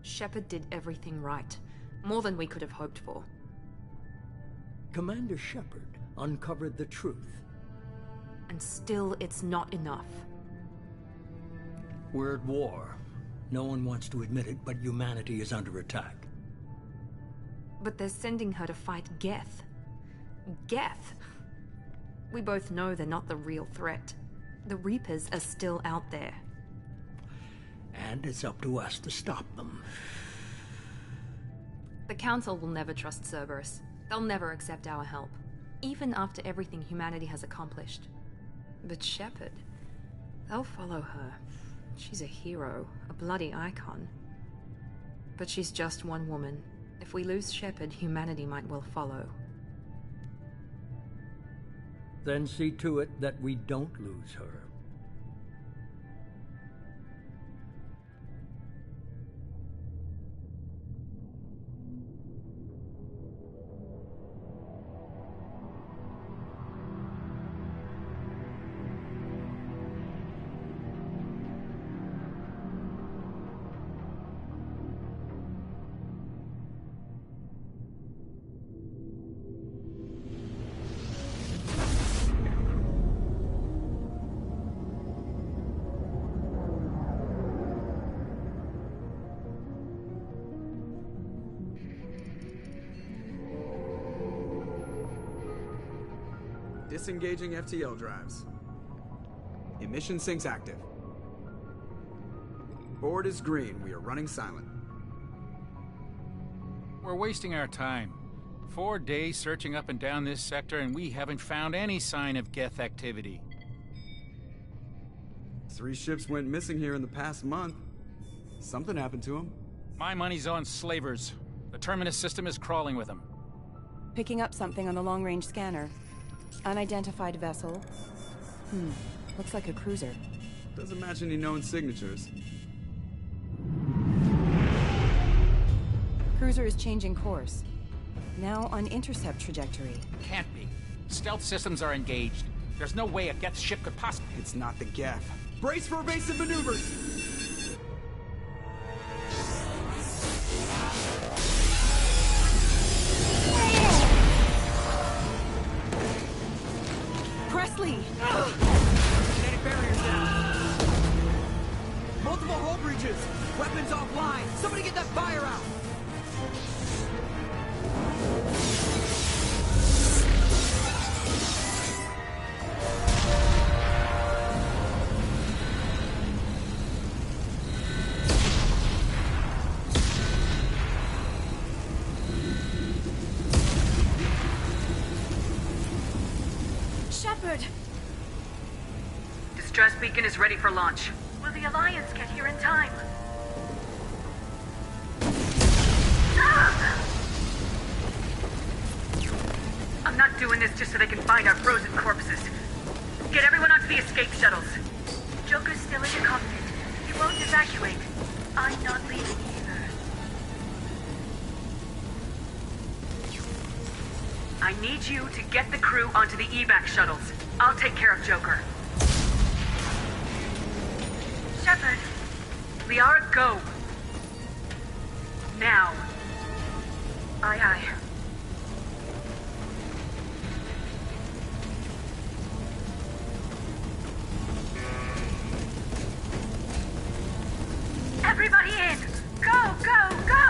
Shepard did everything right. More than we could have hoped for. Commander Shepard uncovered the truth. And still, it's not enough. We're at war. No one wants to admit it, but humanity is under attack. But they're sending her to fight Geth. Geth! We both know they're not the real threat. The Reapers are still out there. And it's up to us to stop them. The Council will never trust Cerberus. They'll never accept our help, even after everything humanity has accomplished. But Shepard, they'll follow her. She's a hero, a bloody icon. But she's just one woman. If we lose Shepard, humanity might well follow. Then see to it that we don't lose her. Disengaging FTL drives. Emission sinks active. Board is green. We are running silent. We're wasting our time. 4 days searching up and down this sector, and we haven't found any sign of Geth activity. 3 ships went missing here in the past month. Something happened to them. My money's on slavers. The Terminus system is crawling with them. Picking up something on the long-range scanner. Unidentified vessel. Looks like a cruiser. Doesn't match any known signatures. Cruiser is changing course. Now on intercept trajectory. Can't be. Stealth systems are engaged. There's no way a Geth ship could possibly... It's not the Geth. Brace for evasive maneuvers! Presley! Kinetic barriers down. Multiple hull breaches. Weapons offline. Somebody get that fire out. Shepard! Distress beacon is ready for launch. Will the Alliance get here in time? Ah! I'm not doing this just so they can find our frozen corpses. Get everyone onto the escape shuttles. Joker's still in the cockpit. He won't evacuate. I'm not leaving either. I need you to get the crew onto the evac shuttles. I'll take care of Joker. Shepard. Liara, go. Now. Aye, aye. Everybody in! Go, go, go!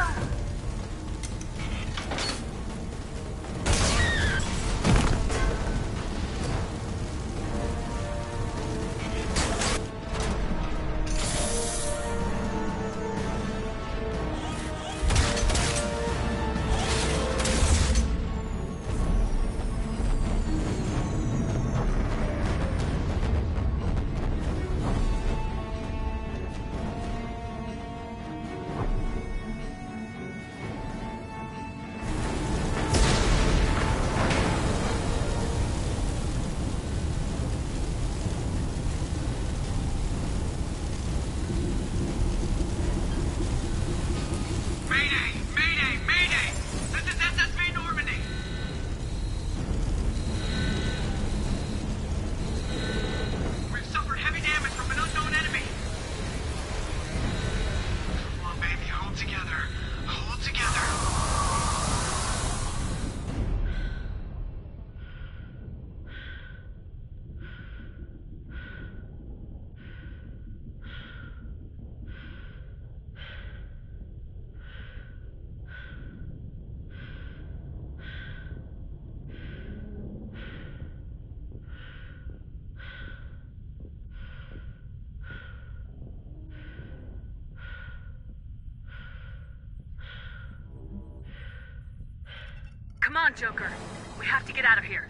Come on, Joker. We have to get out of here.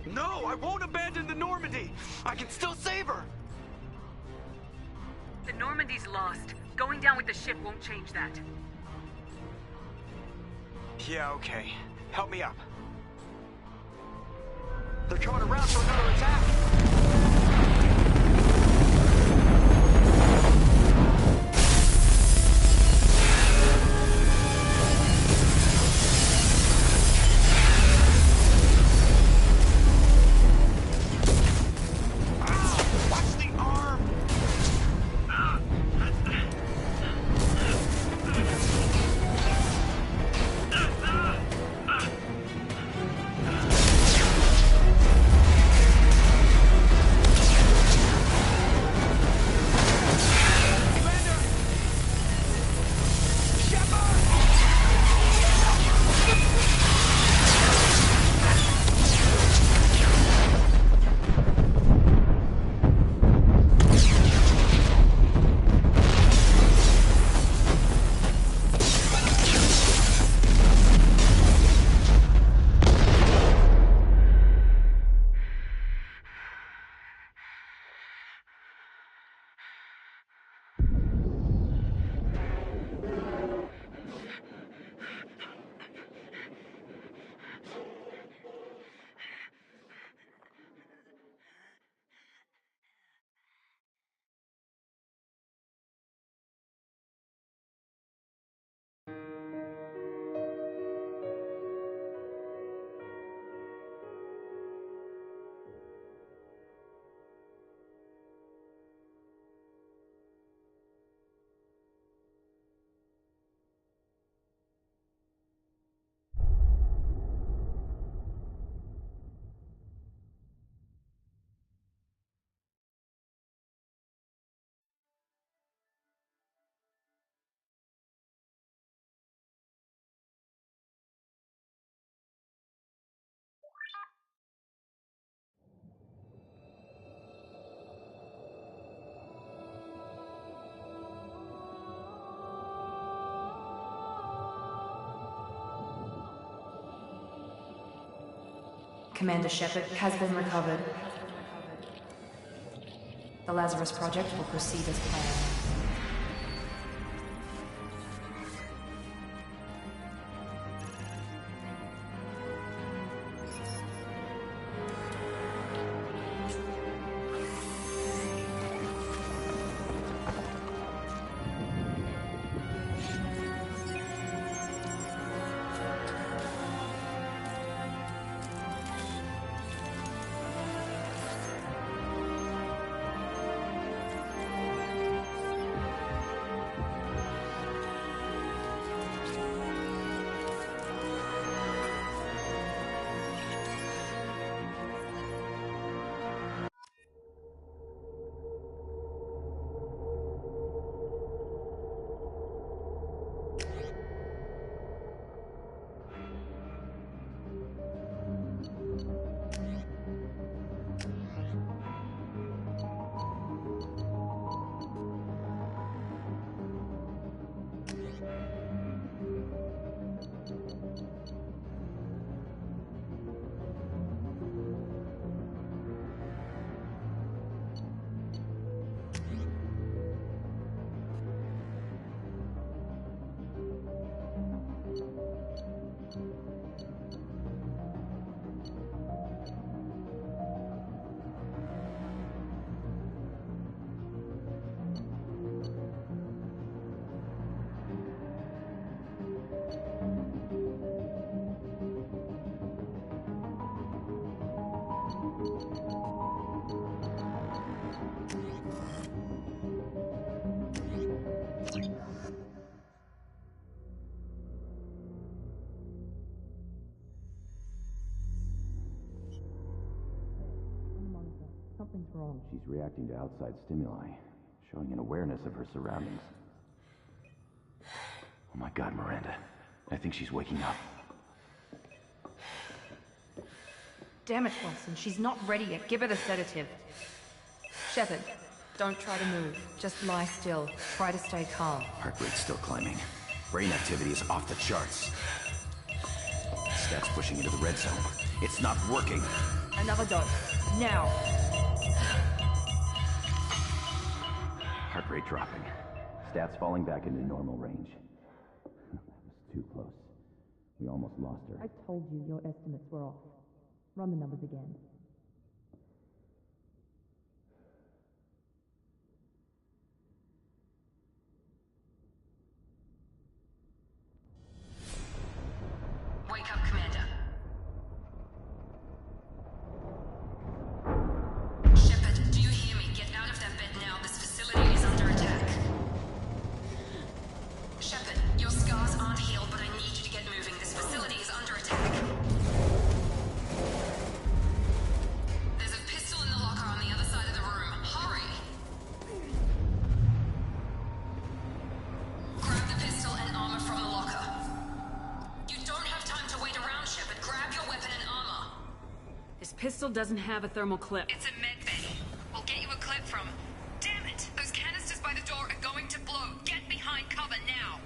No, I won't abandon the Normandy. I can still save her. The Normandy's lost. Going down with the ship won't change that. Yeah, okay. Help me up. They're coming around for another attack. Commander Shepard has been recovered. The Lazarus Project will proceed as planned. Something's wrong. She's reacting to outside stimuli, showing an awareness of her surroundings. Oh my God, Miranda. I think she's waking up. Damn it, Watson. She's not ready yet. Give her the sedative. Shepard, don't try to move. Just lie still. Try to stay calm. Heart rate's still climbing. Brain activity is off the charts. Stats pushing into the red zone. It's not working. Another dose. Now. Heart rate dropping. Stats falling back into normal range. That was too close. We almost lost her. I told you your estimates were off. Run the numbers again. Wake up, Commander. Shepard, do you hear me? Get out of that bed now. This facility is under attack. Shepard, your scars aren't healed, but I need you to get moving. This facility is under attack. There's a pistol in the locker on the other side of the room. Hurry! Grab the pistol and armor from the locker. You don't have time to wait around, Shepard. Grab your weapon and armor. This pistol doesn't have a thermal clip. It's a med bay. We'll get you a clip from... Damn it! Those canisters by the door are going to blow. Get behind cover now.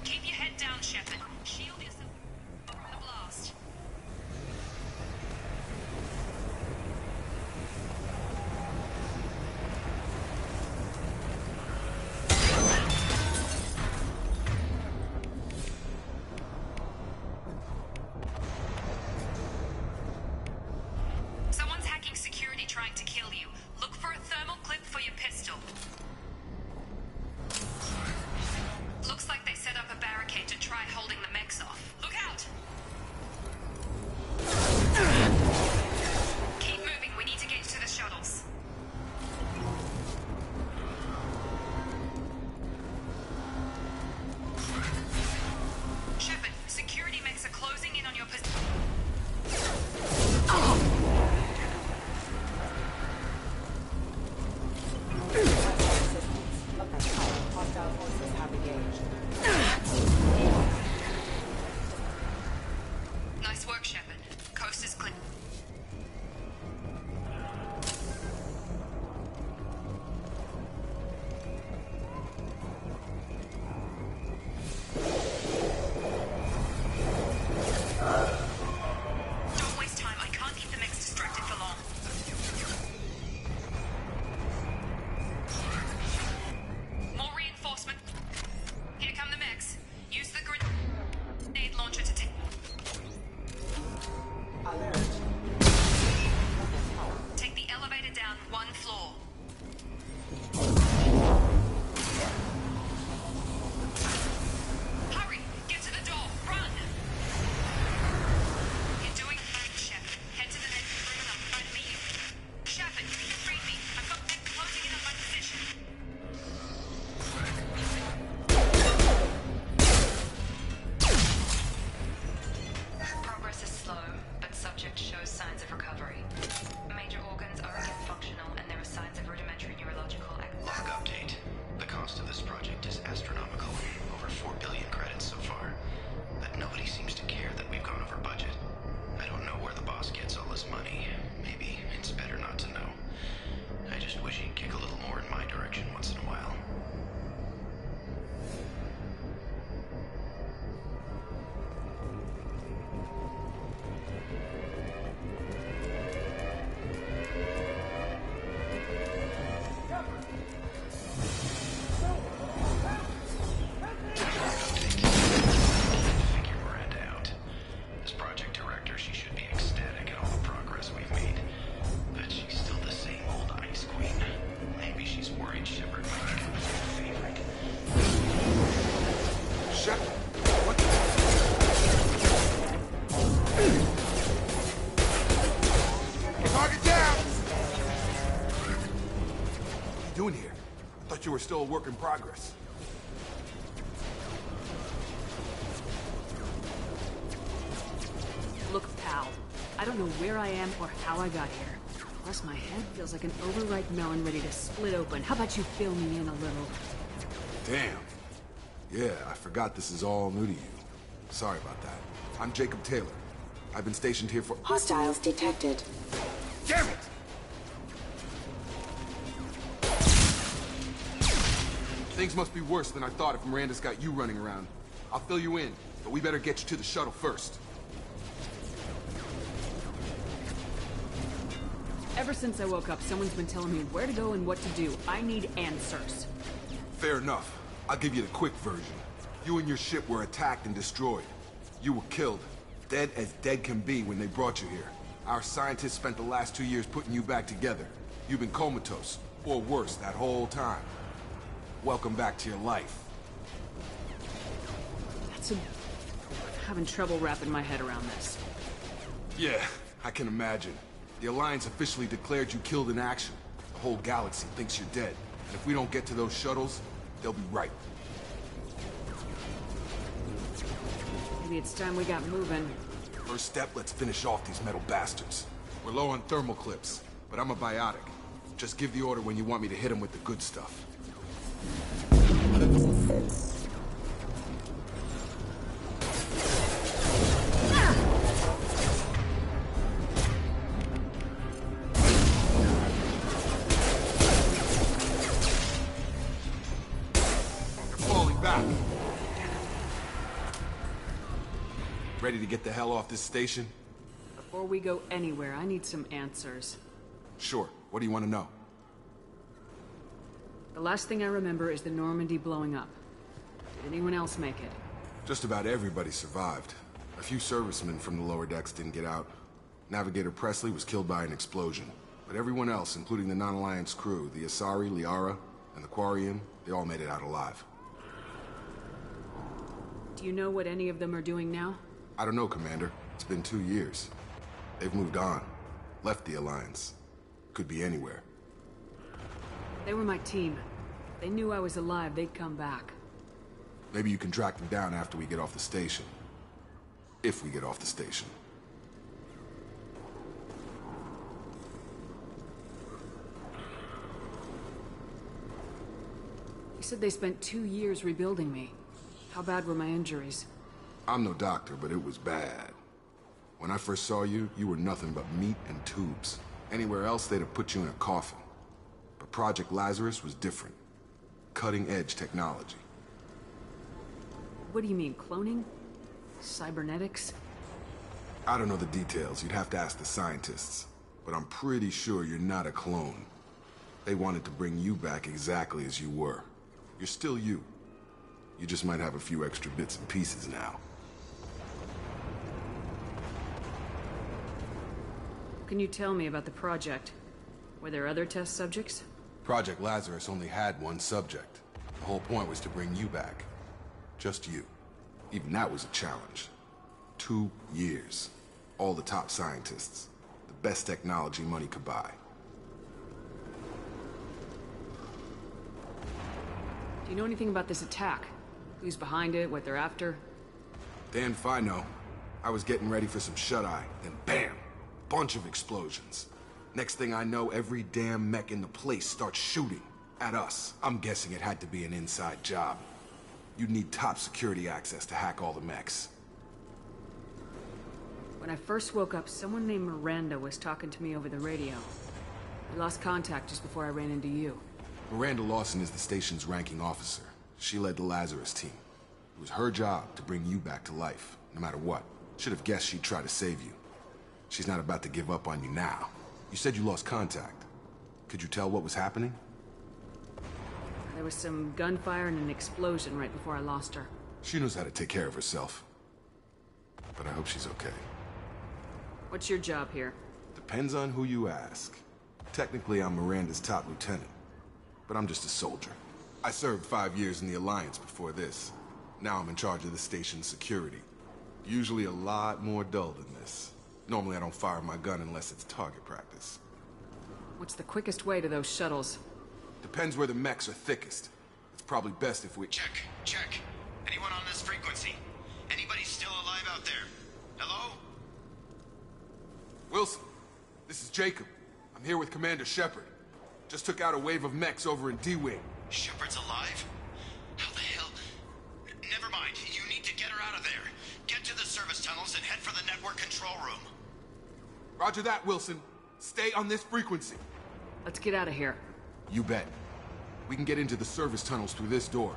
Keep your head down, Shepard. Shield yourself from the blast. Someone's hacking security trying to kill you. Look for a thermal clip for your pistol. Looks like they set up a barricade to try holding the mechs off. Look out! Keep moving, we need to get to the shuttles. Shepard, security mechs are closing in on your position. Hostile forces have engaged. Nice work, Shepard. Coast is clear. Don't waste time. I can't keep the mechs distracted for long. More reinforcement. Here come the mechs. Use the grenade launcher to take... Alert. Take the elevator down one floor. Hurry! Get to the door! Run! You're doing fine, Shepard. Head to the next room and I'll try to meet you. Shepard, read me. I've got men closing in on my position. Progress is slow, but subject shows signs of recovery. Major organs are again functional, and there are signs of rudimentary neurological activity. Log update. The cost of this project is astronomical. Over 4 billion credits so far. But nobody seems to care that we've gone over budget. I don't know where the boss gets all this money. Maybe it's better not to know. I just wish he'd kick a little more in my direction once in a while. Figure Miranda out. As project director, she should be ecstatic at all the progress we've made. But she's still the same old Ice Queen. Maybe she's worried Shepard might become a favorite. Shepard? What? Target down! What are you doing here? I thought you were still a work in progress. Look, pal. I don't know where I am or how I got here. Plus, my head feels like an overripe melon ready to split open. How about you fill me in a little? Damn. Yeah, I forgot this is all new to you. Sorry about that. I'm Jacob Taylor. I've been stationed here for— Hostiles detected. Damn it! Things must be worse than I thought if Miranda's got you running around. I'll fill you in, but we better get you to the shuttle first. Ever since I woke up, someone's been telling me where to go and what to do. I need answers. Fair enough. I'll give you the quick version. You and your ship were attacked and destroyed. You were killed. Dead as dead can be when they brought you here. Our scientists spent the last 2 years putting you back together. You've been comatose, or worse, that whole time. Welcome back to your life. I'm having trouble wrapping my head around this. Yeah, I can imagine. The Alliance officially declared you killed in action. The whole galaxy thinks you're dead. And if we don't get to those shuttles, they'll be right. Maybe it's time we got moving. First step, let's finish off these metal bastards. We're low on thermal clips, but I'm a biotic. Just give the order when you want me to hit them with the good stuff. Ready to get the hell off this station? Before we go anywhere, I need some answers. Sure. What do you want to know? The last thing I remember is the Normandy blowing up. Did anyone else make it? Just about everybody survived. A few servicemen from the lower decks didn't get out. Navigator Presley was killed by an explosion. But everyone else, including the non-Alliance crew, the Asari, Liara, and the Quarian, they all made it out alive. Do you know what any of them are doing now? I don't know, Commander. It's been 2 years. They've moved on. Left the Alliance. Could be anywhere. They were my team. They knew I was alive, they'd come back. Maybe you can track them down after we get off the station. If we get off the station. You said they spent 2 years rebuilding me. How bad were my injuries? I'm no doctor, but it was bad. When I first saw you, you were nothing but meat and tubes. Anywhere else, they'd have put you in a coffin. But Project Lazarus was different. Cutting-edge technology. What do you mean, cloning? Cybernetics? I don't know the details. You'd have to ask the scientists. But I'm pretty sure you're not a clone. They wanted to bring you back exactly as you were. You're still you. You just might have a few extra bits and pieces now. What can you tell me about the project? Were there other test subjects? Project Lazarus only had one subject. The whole point was to bring you back. Just you. Even that was a challenge. 2 years. All the top scientists. The best technology money could buy. Do you know anything about this attack? Who's behind it, what they're after? Damn if I know. I was getting ready for some shut-eye, then bam! Bunch of explosions. Next thing I know, every damn mech in the place starts shooting. At us. I'm guessing it had to be an inside job. You'd need top security access to hack all the mechs. When I first woke up, someone named Miranda was talking to me over the radio. We lost contact just before I ran into you. Miranda Lawson is the station's ranking officer. She led the Lazarus team. It was her job to bring you back to life, no matter what. Should have guessed she'd try to save you. She's not about to give up on you now. You said you lost contact. Could you tell what was happening? There was some gunfire and an explosion right before I lost her. She knows how to take care of herself. But I hope she's okay. What's your job here? Depends on who you ask. Technically, I'm Miranda's top lieutenant. But I'm just a soldier. I served 5 years in the Alliance before this. Now I'm in charge of the station's security. Usually a lot more dull than this. Normally I don't fire my gun unless it's target practice. What's the quickest way to those shuttles? Depends where the mechs are thickest. It's probably best if we... Check. Anyone on this frequency? Anybody still alive out there? Hello? Wilson, this is Jacob. I'm here with Commander Shepard. Just took out a wave of mechs over in D-Wing. Shepard's alive? How the hell? Never mind. You need to get her out of there. Get to the service tunnels and head for the network control room. Roger that, Wilson. Stay on this frequency. Let's get out of here. You bet. We can get into the service tunnels through this door.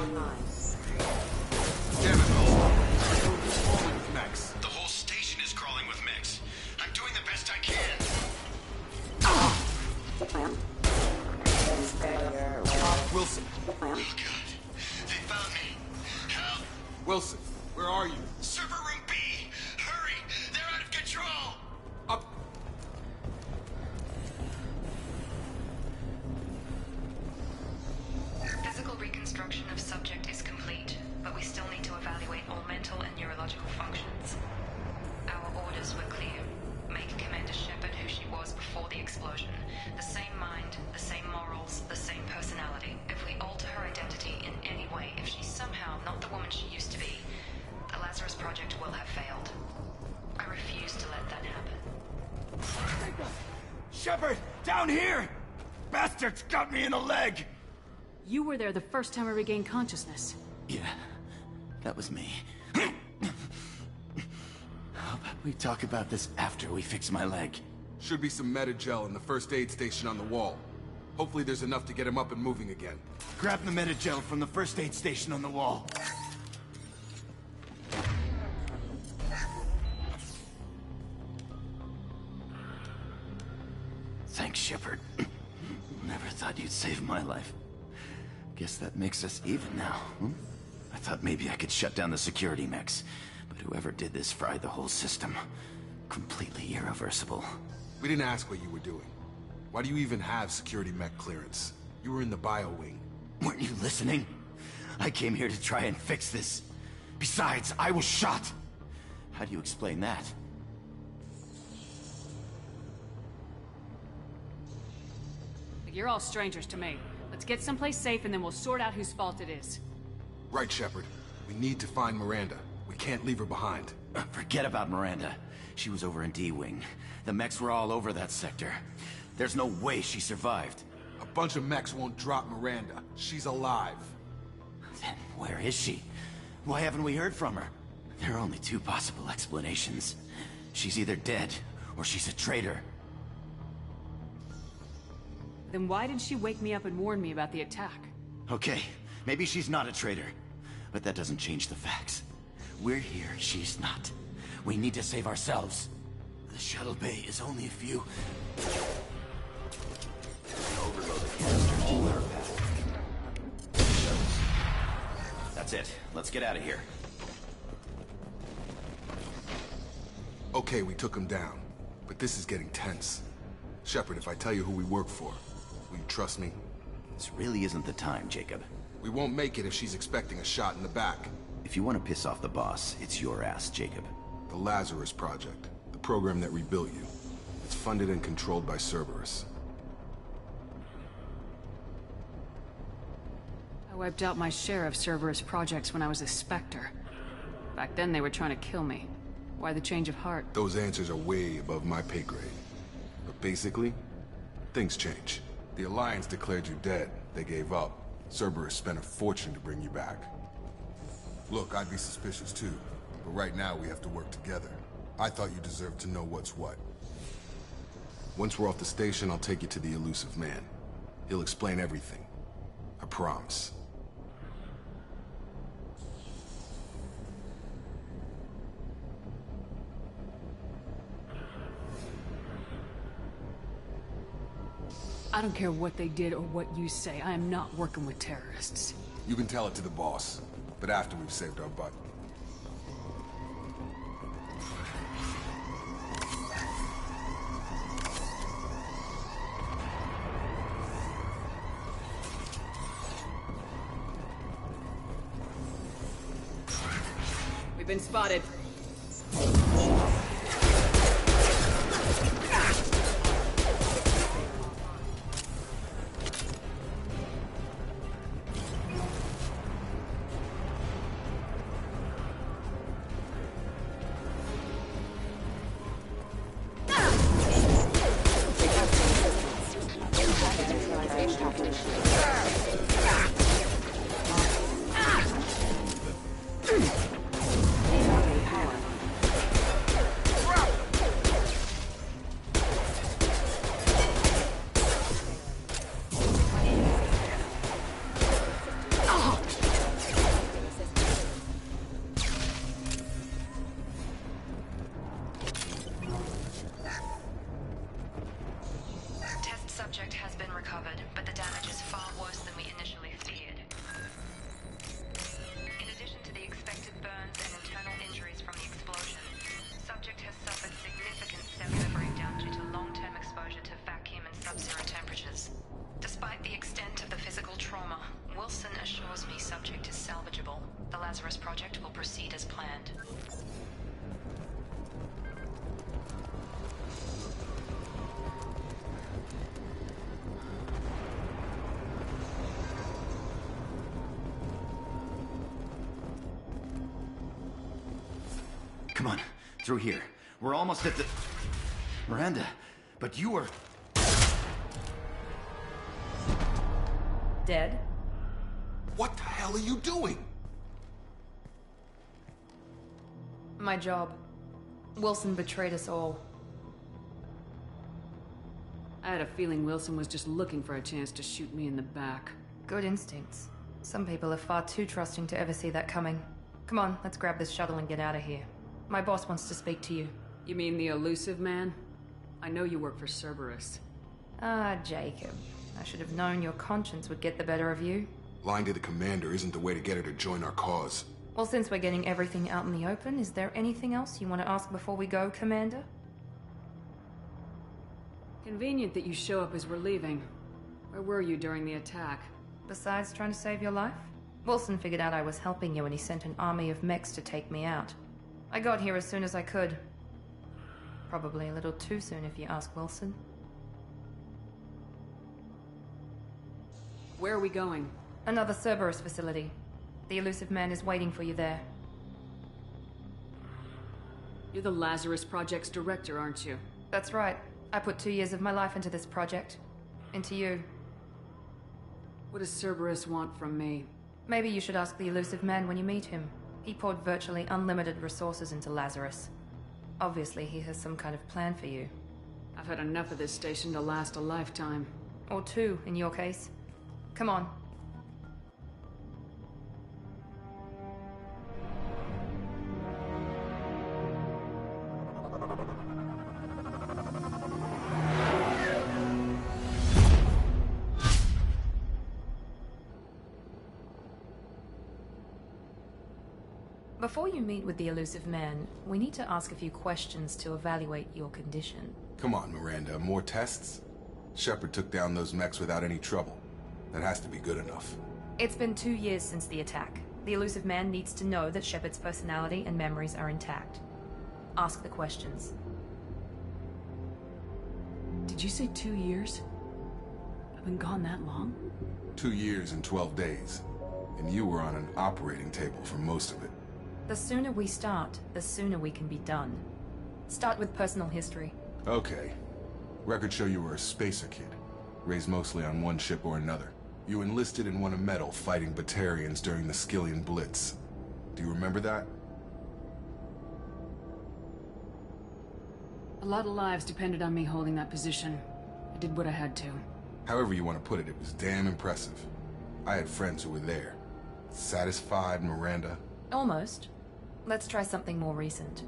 Damn it, Wilson. What's wrong with Max? The whole station is crawling with mechs. I'm doing the best I can. Wilson. Oh, God. They found me. Help! Wilson, where are you? Server room B! Hurry! They're out of control! Up. Physical reconstruction of subject is complete, but we still need to evaluate all mental and neurological functions. Our orders were clear. Make Commander Shepard who she was before the explosion. The same mind, the same morals, the same personality. If we alter her identity in any way, if she's somehow not the woman she used to be, the Lazarus Project will have failed. I refuse to let that happen. Shepard! Down here! Bastards got me in the leg! You were there the first time I regained consciousness. Yeah, that was me. How about we talk about this after we fix my leg? Should be some Medi-gel in the first aid station on the wall. Hopefully there's enough to get him up and moving again. Grab the Medi-gel from the first aid station on the wall. Thanks, Shepard. Never thought you'd save my life. Guess that makes us even now, I thought maybe I could shut down the security mechs, but whoever did this fried the whole system. Completely irreversible. We didn't ask what you were doing. Why do you even have security mech clearance? You were in the bio wing. Weren't you listening? I came here to try and fix this. Besides, I was shot. How do you explain that? You're all strangers to me. Let's get someplace safe and then we'll sort out whose fault it is. Right, Shepard. We need to find Miranda. We can't leave her behind. Forget about Miranda. She was over in D-Wing. The mechs were all over that sector. There's no way she survived. A bunch of mechs won't drop Miranda. She's alive. Then where is she? Why haven't we heard from her? There are only two possible explanations. She's either dead, or she's a traitor. Then why did she wake me up and warn me about the attack? Okay, maybe she's not a traitor. But that doesn't change the facts. We're here, she's not. We need to save ourselves. The shuttle bay is only a few... That's it. Let's get out of here. Okay, we took him down. But this is getting tense. Shepard, if I tell you who we work for, will you trust me? This really isn't the time, Jacob. We won't make it if she's expecting a shot in the back. If you want to piss off the boss, it's your ass, Jacob. The Lazarus Project. The program that rebuilt you. It's funded and controlled by Cerberus. I wiped out my share of Cerberus projects when I was a Spectre. Back then they were trying to kill me. Why the change of heart? Those answers are way above my pay grade. But basically, things change. The Alliance declared you dead. They gave up. Cerberus spent a fortune to bring you back. Look, I'd be suspicious too. But right now we have to work together. I thought you deserved to know what's what. Once we're off the station, I'll take you to the Elusive Man. He'll explain everything. I promise. I don't care what they did or what you say. I am not working with terrorists. You can tell it to the boss, but after we've saved our butt. We've been spotted. Wilson assures me subject is salvageable. The Lazarus Project will proceed as planned. Come on, through here. We're almost at the... Miranda, but you were... Dead? What the hell are you doing? My job. Wilson betrayed us all. I had a feeling Wilson was just looking for a chance to shoot me in the back. Good instincts. Some people are far too trusting to ever see that coming. Come on, let's grab this shuttle and get out of here. My boss wants to speak to you. You mean the elusive man? I know you work for Cerberus. Ah, Jacob. I should have known your conscience would get the better of you. Lying to the commander isn't the way to get her to join our cause. Well, since we're getting everything out in the open, is there anything else you want to ask before we go, Commander? Convenient that you show up as we're leaving. Where were you during the attack? Besides trying to save your life? Wilson figured out I was helping you and he sent an army of mechs to take me out. I got here as soon as I could. Probably a little too soon if you ask Wilson. Where are we going? Another Cerberus facility. The elusive man is waiting for you there. You're the Lazarus Project's director, aren't you? That's right. I put 2 years of my life into this project. Into you. What does Cerberus want from me? Maybe you should ask the elusive man when you meet him. He poured virtually unlimited resources into Lazarus. Obviously, he has some kind of plan for you. I've had enough of this station to last a lifetime. Or 2, in your case. Come on. Before you meet with the elusive man, we need to ask a few questions to evaluate your condition. Come on, Miranda, more tests? Shepard took down those mechs without any trouble. That has to be good enough. It's been 2 years since the attack. The elusive man needs to know that Shepard's personality and memories are intact. Ask the questions. Did you say 2 years? I've been gone that long? 2 years and 12 days. And you were on an operating table for most of it. The sooner we start, the sooner we can be done. Start with personal history. Okay. Records show you were a spacer kid. Raised mostly on one ship or another. You enlisted and won a medal fighting Batarians during the Skillian Blitz. Do you remember that? A lot of lives depended on me holding that position. I did what I had to. However you want to put it, it was damn impressive. I had friends who were there. Satisfied, Miranda? Almost. Let's try something more recent.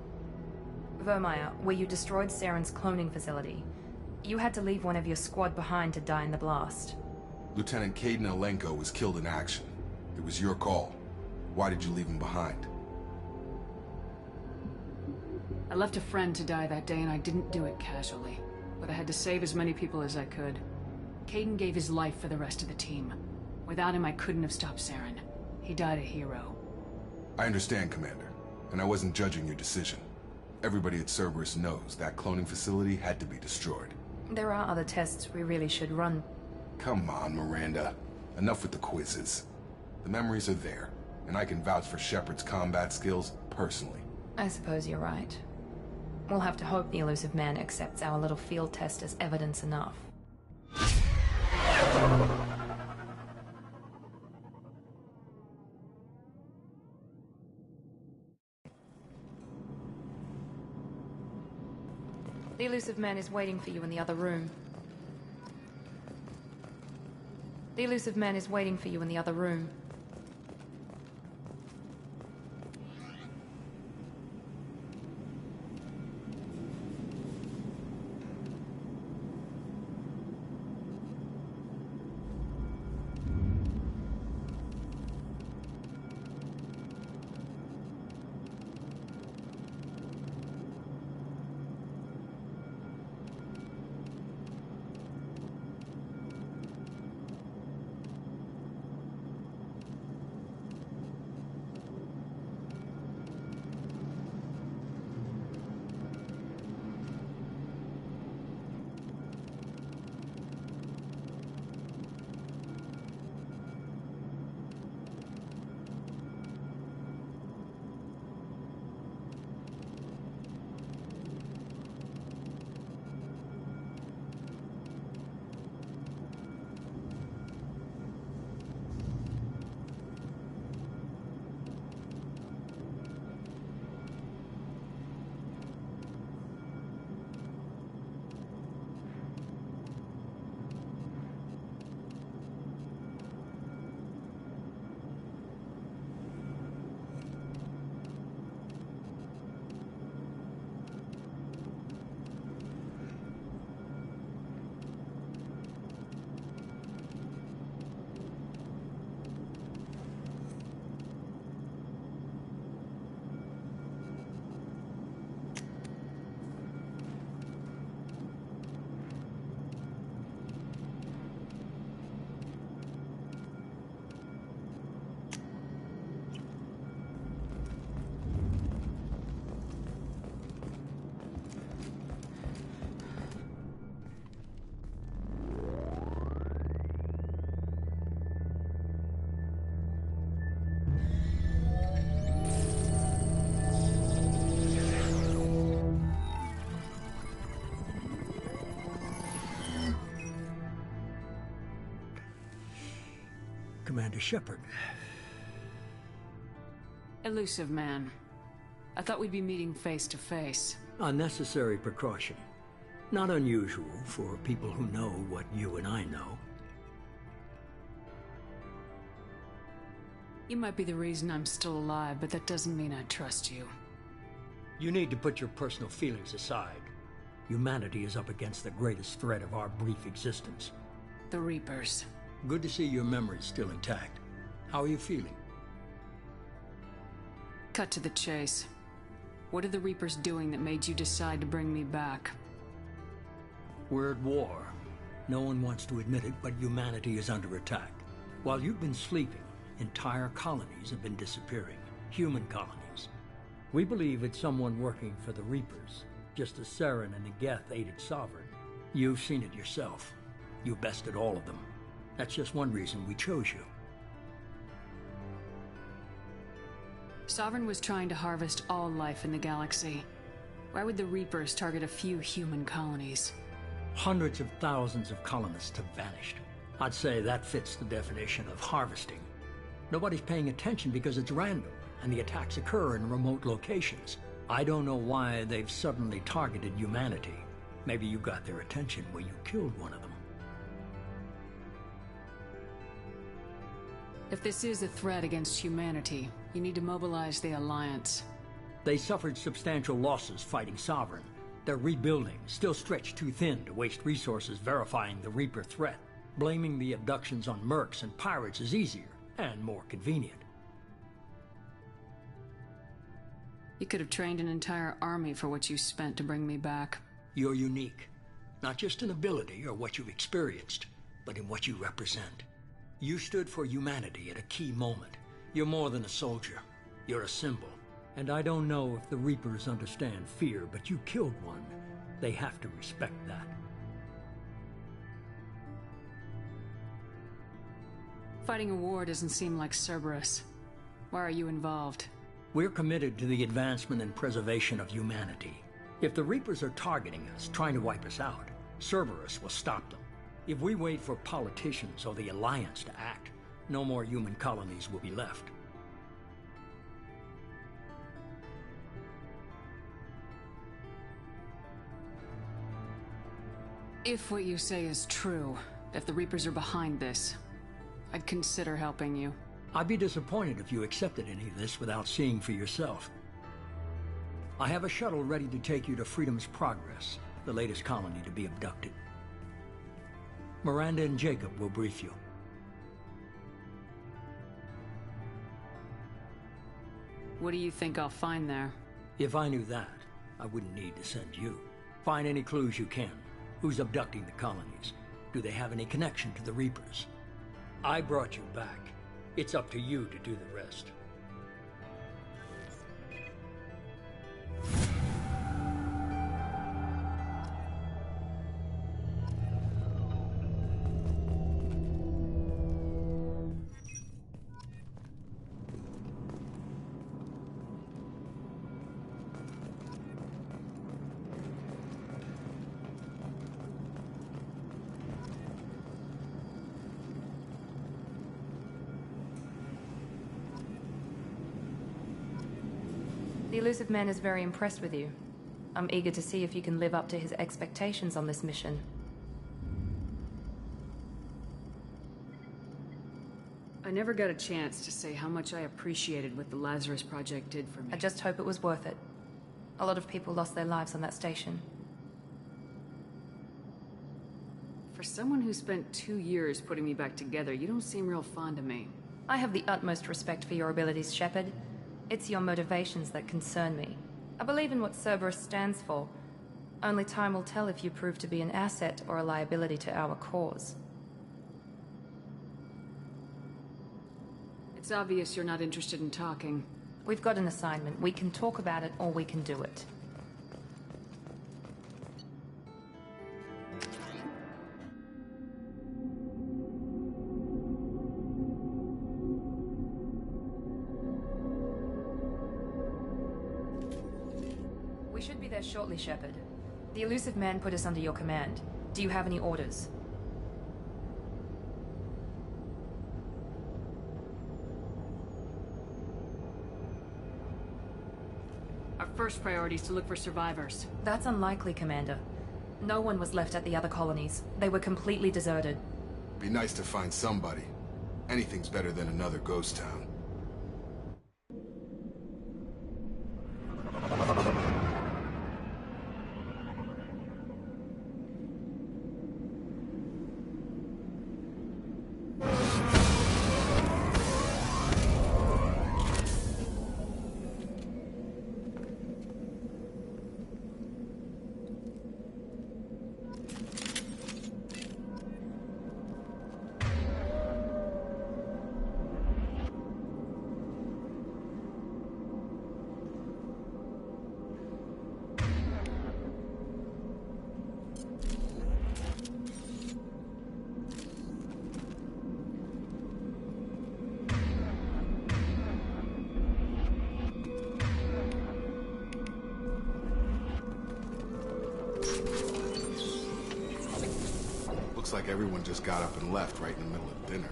Vermeer, where you destroyed Saren's cloning facility. You had to leave one of your squad behind to die in the blast. Lieutenant Kaidan Alenko was killed in action. It was your call. Why did you leave him behind? I left a friend to die that day and I didn't do it casually. But I had to save as many people as I could. Kaidan gave his life for the rest of the team. Without him, I couldn't have stopped Saren. He died a hero. I understand, Commander. And I wasn't judging your decision. Everybody at Cerberus knows that cloning facility had to be destroyed. There are other tests we really should run. Come on, Miranda. Enough with the quizzes. The memories are there, and I can vouch for Shepard's combat skills personally. I suppose you're right. We'll have to hope the elusive man accepts our little field test as evidence enough. The elusive man is waiting for you in the other room. The elusive man is waiting for you in the other room. Commander Shepard. Elusive man. I thought we'd be meeting face to face. A necessary precaution. Not unusual for people who know what you and I know. You might be the reason I'm still alive, but that doesn't mean I trust you. You need to put your personal feelings aside. Humanity is up against the greatest threat of our brief existence. The Reapers. Good to see your memory's still intact. How are you feeling? Cut to the chase. What are the Reapers doing that made you decide to bring me back? We're at war. No one wants to admit it, but humanity is under attack. While you've been sleeping, entire colonies have been disappearing. Human colonies. We believe it's someone working for the Reapers, just as Saren and Geth aided Sovereign. You've seen it yourself. You bested all of them. That's just one reason we chose you. Sovereign was trying to harvest all life in the galaxy. Why would the Reapers target a few human colonies? Hundreds of thousands of colonists have vanished. I'd say that fits the definition of harvesting. Nobody's paying attention because it's random, and the attacks occur in remote locations. I don't know why they've suddenly targeted humanity. Maybe you got their attention when you killed one of them. If this is a threat against humanity, you need to mobilize the Alliance. They suffered substantial losses fighting Sovereign. They're rebuilding, still stretched too thin to waste resources verifying the Reaper threat. Blaming the abductions on mercs and pirates is easier and more convenient. You could have trained an entire army for what you spent to bring me back. You're unique. Not just in ability or what you've experienced, but in what you represent. You stood for humanity at a key moment. You're more than a soldier. You're a symbol. And I don't know if the Reapers understand fear, but you killed one. They have to respect that. Fighting a war doesn't seem like Cerberus. Why are you involved? We're committed to the advancement and preservation of humanity. If the Reapers are targeting us, trying to wipe us out, Cerberus will stop them. If we wait for politicians or the Alliance to act, no more human colonies will be left. If what you say is true, if the Reapers are behind this, I'd consider helping you. I'd be disappointed if you accepted any of this without seeing for yourself. I have a shuttle ready to take you to Freedom's Progress, the latest colony to be abducted. Miranda and Jacob will brief you. What do you think I'll find there? If I knew that, I wouldn't need to send you. Find any clues you can. Who's abducting the colonies? Do they have any connection to the Reapers? I brought you back. It's up to you to do the rest. The Elusive Man is very impressed with you. I'm eager to see if you can live up to his expectations on this mission. I never got a chance to say how much I appreciated what the Lazarus Project did for me. I just hope it was worth it. A lot of people lost their lives on that station. For someone who spent 2 years putting me back together, you don't seem real fond of me. I have the utmost respect for your abilities, Shepard. It's your motivations that concern me. I believe in what Cerberus stands for. Only time will tell if you prove to be an asset or a liability to our cause. It's obvious you're not interested in talking. We've got an assignment. We can talk about it or we can do it. We should be there shortly, Shepard. The Elusive Man put us under your command. Do you have any orders? Our first priority is to look for survivors. That's unlikely, Commander. No one was left at the other colonies. They were completely deserted. Be nice to find somebody. Anything's better than another ghost town. Looks like everyone just got up and left right in the middle of dinner.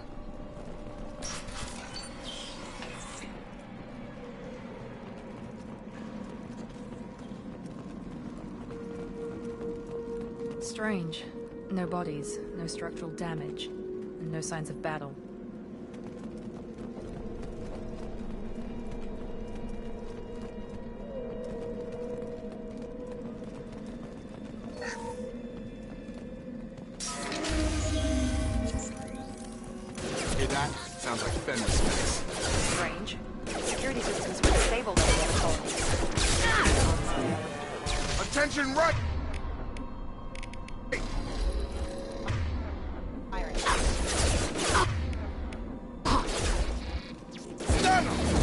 Strange. No bodies, no structural damage, and no signs of battle. Hear that? Sounds like Fenris space. Strange. Security systems were disabled on the other colonies. Attention, right!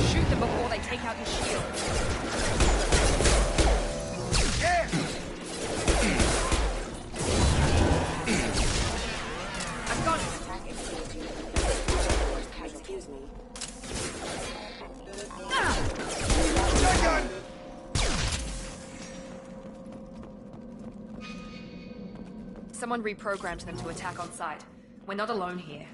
Shoot them before they take out your shield. Yeah! I've got it. Excuse me. Shotgun! Someone reprogrammed them to attack on sight. We're not alone here.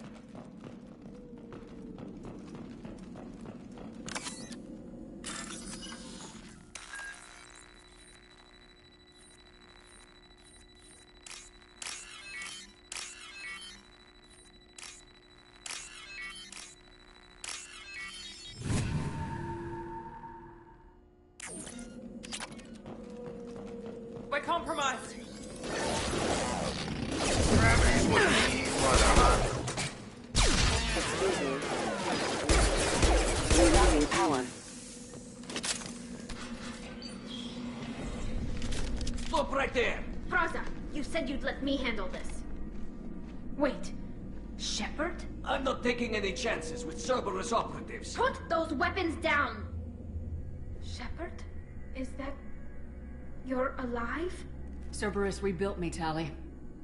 We're compromised! Gravity's with me, brother. Excuse me. Rerouting power. Stop right there! Praza, you said you'd let me handle this. Wait. Shepard? I'm not taking any chances with Cerberus operatives. Put those weapons down! Shepard? Is that... You're alive? Cerberus rebuilt me, Tali.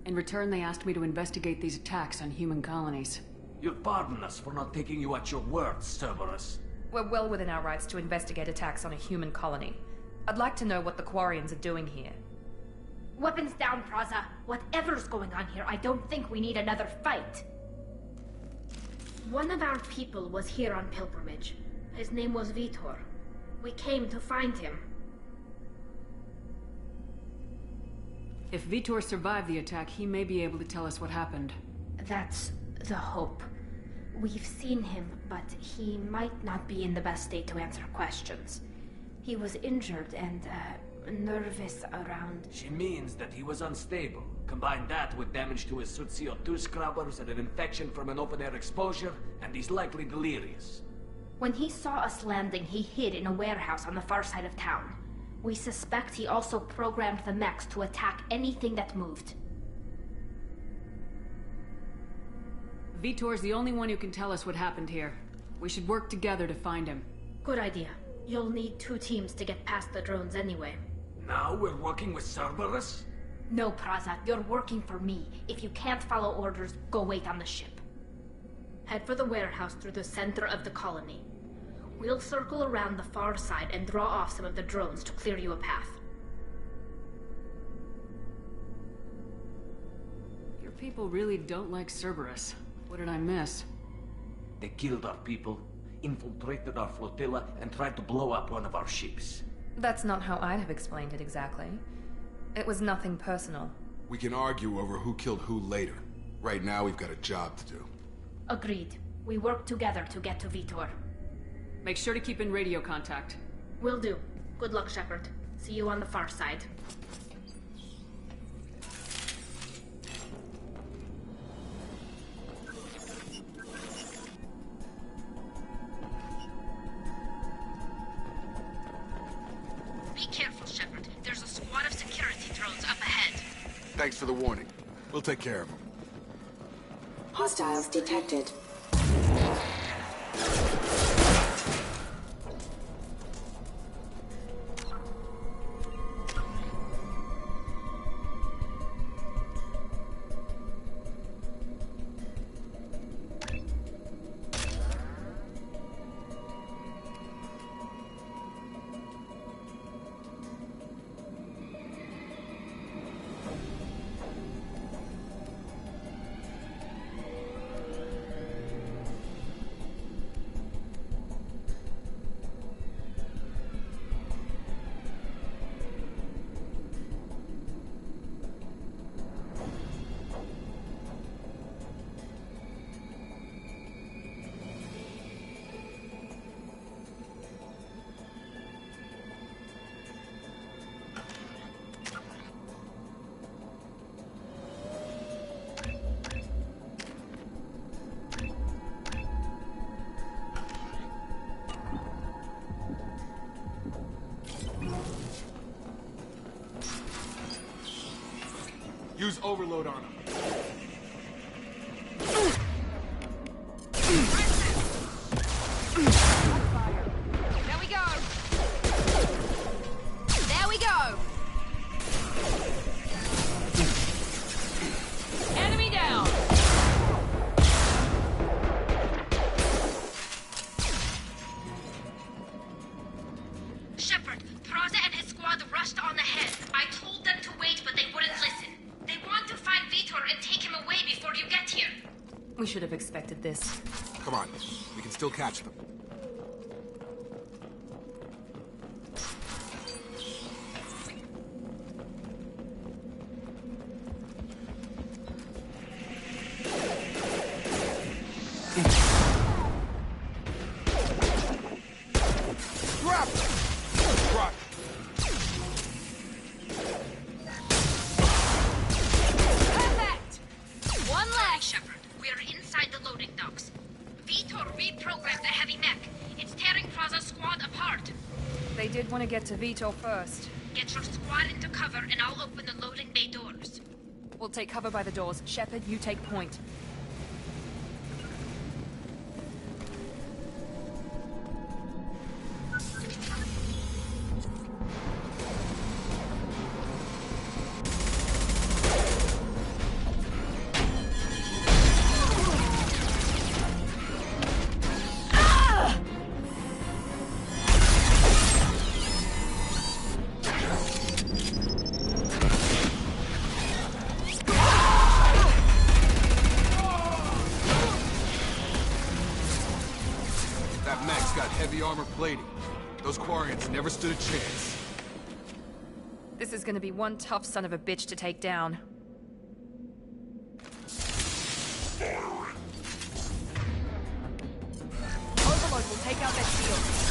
In return, they asked me to investigate these attacks on human colonies. You'll pardon us for not taking you at your word, Cerberus. We're well within our rights to investigate attacks on a human colony. I'd like to know what the Quarians are doing here. Weapons down, Praza. Whatever's going on here, I don't think we need another fight. One of our people was here on pilgrimage. His name was Vitor. We came to find him. If Vitor survived the attack, he may be able to tell us what happened. That's the hope. We've seen him, but he might not be in the best state to answer questions. He was injured and, nervous around... She means that he was unstable. Combine that with damage to his suit CO2 scrubbers and an infection from an open-air exposure, and he's likely delirious. When he saw us landing, he hid in a warehouse on the far side of town. We suspect he also programmed the mechs to attack anything that moved. Vitor's the only one who can tell us what happened here. We should work together to find him. Good idea. You'll need 2 teams to get past the drones anyway. Now we're working with Cerberus? No, Praza, you're working for me. If you can't follow orders, go wait on the ship. Head for the warehouse through the center of the colony. We'll circle around the far side and draw off some of the drones to clear you a path. Your people really don't like Cerberus. What did I miss? They killed our people, infiltrated our flotilla, and tried to blow up one of our ships. That's not how I'd have explained it exactly. It was nothing personal. We can argue over who killed who later. Right now, we've got a job to do. Agreed. We work together to get to Vitor. Make sure to keep in radio contact. Will do. Good luck, Shepard. See you on the far side. Be careful, Shepard. There's a squad of security drones up ahead. Thanks for the warning. We'll take care of them. Hostiles detected. Use overload on him. There we go. There we go. Enemy down. Shepard, Praza and his squad rushed on ahead. I told them to wait, but they wouldn't listen. They want to find Vitor and take him away before you get here. We should have expected this. Come on, we can still catch them. Grab them! Right. Perfect! One leg, Shepard. We're inside the loading docks. Vitor reprogrammed the heavy mech. It's tearing Praza's squad apart. They did want to get to Vitor first. Get your squad into cover and I'll open the loading bay doors. We'll take cover by the doors. Shepard, you take point. That mech's got heavy armor plating. Those Quarians never stood a chance. This is gonna be one tough son of a bitch to take down. Overload will take out their shield.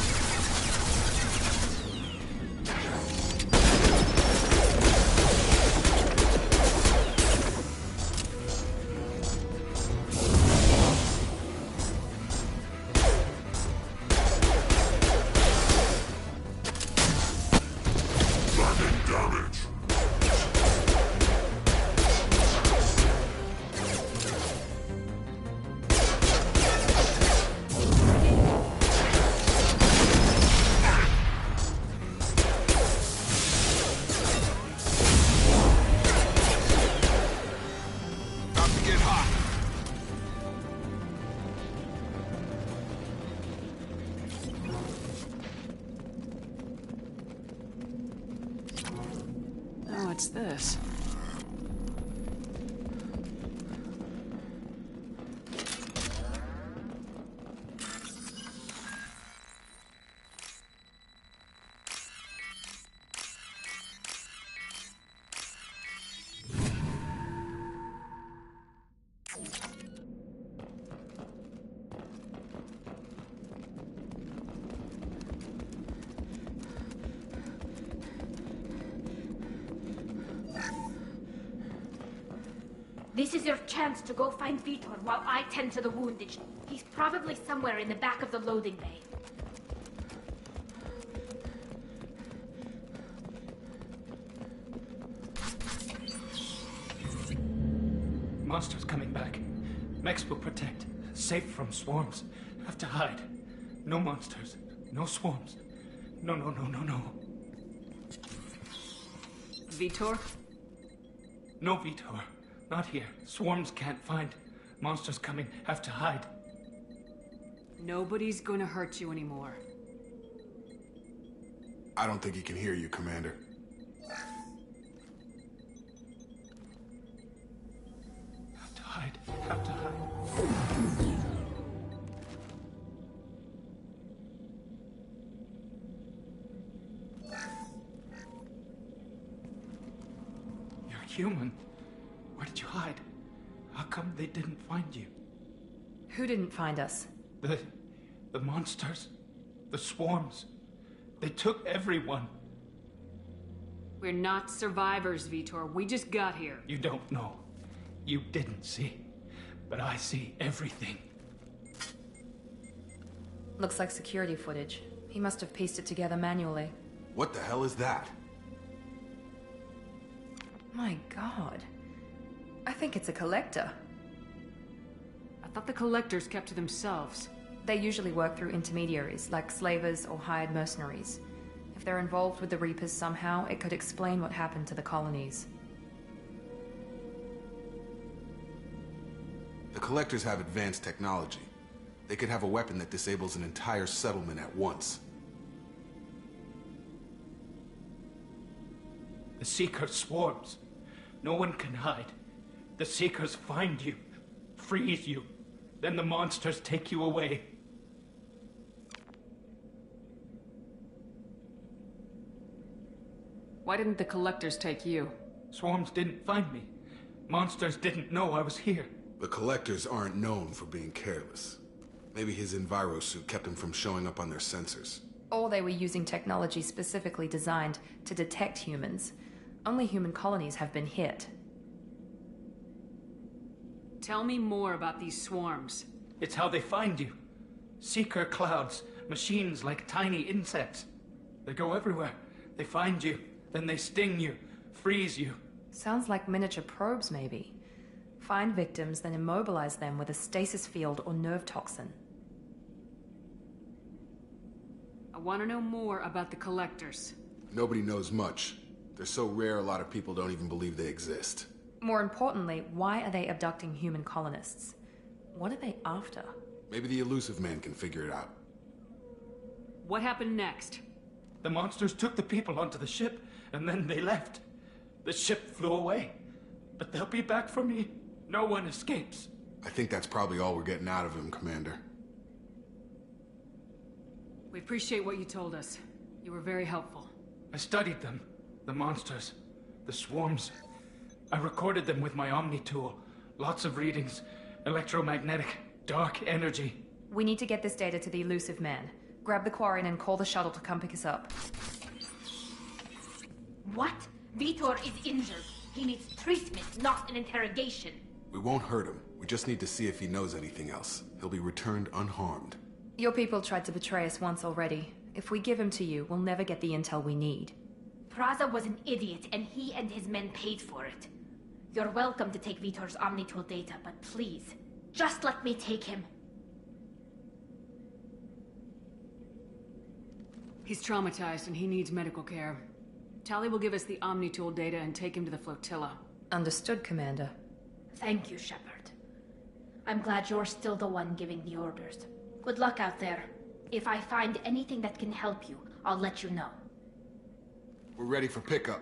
What's this? This is your chance to go find Vitor while I tend to the wounded. He's probably somewhere in the back of the loading bay. Monsters coming back. Mechs will protect. Safe from swarms. Have to hide. No monsters. No swarms. No. Vitor? No Vitor. Not here. Swarms can't find. Monsters coming. Have to hide. Nobody's gonna hurt you anymore. I don't think he can hear you, Commander. Have to hide. Have to hide. You're human. Where did you hide? How come they didn't find you? Who didn't find us? The monsters. The swarms. They took everyone. We're not survivors, Vitor. We just got here. You don't know. You didn't see. But I see everything. Looks like security footage. He must have pieced it together manually. What the hell is that? My god. I think it's a collector. I thought the collectors kept to themselves. They usually work through intermediaries, like slavers or hired mercenaries. If they're involved with the Reapers somehow, it could explain what happened to the colonies. The Collectors have advanced technology. They could have a weapon that disables an entire settlement at once. The Seekers swarms. No one can hide. The Seekers find you, freeze you. Then the monsters take you away. Why didn't the collectors take you? Swarms didn't find me. Monsters didn't know I was here. The Collectors aren't known for being careless. Maybe his Enviro suit kept him from showing up on their sensors. Or they were using technology specifically designed to detect humans. Only human colonies have been hit. Tell me more about these swarms. It's how they find you. Seeker clouds, machines like tiny insects. They go everywhere. They find you, then they sting you, freeze you. Sounds like miniature probes, maybe. Find victims, then immobilize them with a stasis field or nerve toxin. I want to know more about the collectors. Nobody knows much. They're so rare a lot of people don't even believe they exist. More importantly, why are they abducting human colonists? What are they after? Maybe the Elusive Man can figure it out. What happened next? The monsters took the people onto the ship, and then they left. The ship flew away. But they'll be back for me. No one escapes. I think that's probably all we're getting out of him, Commander. We appreciate what you told us. You were very helpful. I studied them. The monsters. The swarms. I recorded them with my Omni tool. Lots of readings. Electromagnetic. Dark energy. We need to get this data to the Elusive Man. Grab the Quarian and call the shuttle to come pick us up. What? Vitor is injured. He needs treatment, not an interrogation. We won't hurt him. We just need to see if he knows anything else. He'll be returned unharmed. Your people tried to betray us once already. If we give him to you, we'll never get the intel we need. Praza was an idiot, and he and his men paid for it. You're welcome to take Vitor's Omnitool data, but please, just let me take him. He's traumatized and he needs medical care. Tali will give us the Omnitool data and take him to the flotilla. Understood, Commander. Thank you, Shepard. I'm glad you're still the one giving the orders. Good luck out there. If I find anything that can help you, I'll let you know. We're ready for pickup.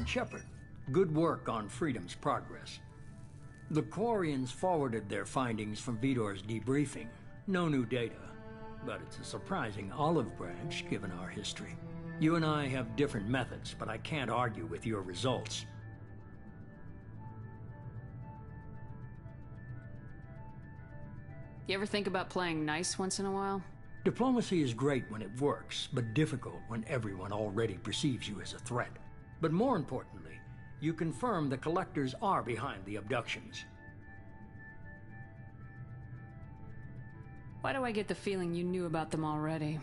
Shepard, good work on Freedom's progress. The Quarians forwarded their findings from Vitor's debriefing. No new data, but it's a surprising olive branch given our history. You and I have different methods, but I can't argue with your results. You ever think about playing nice once in a while? Diplomacy is great when it works, but difficult when everyone already perceives you as a threat. But more importantly, you confirm the Collectors are behind the abductions. Why do I get the feeling you knew about them already?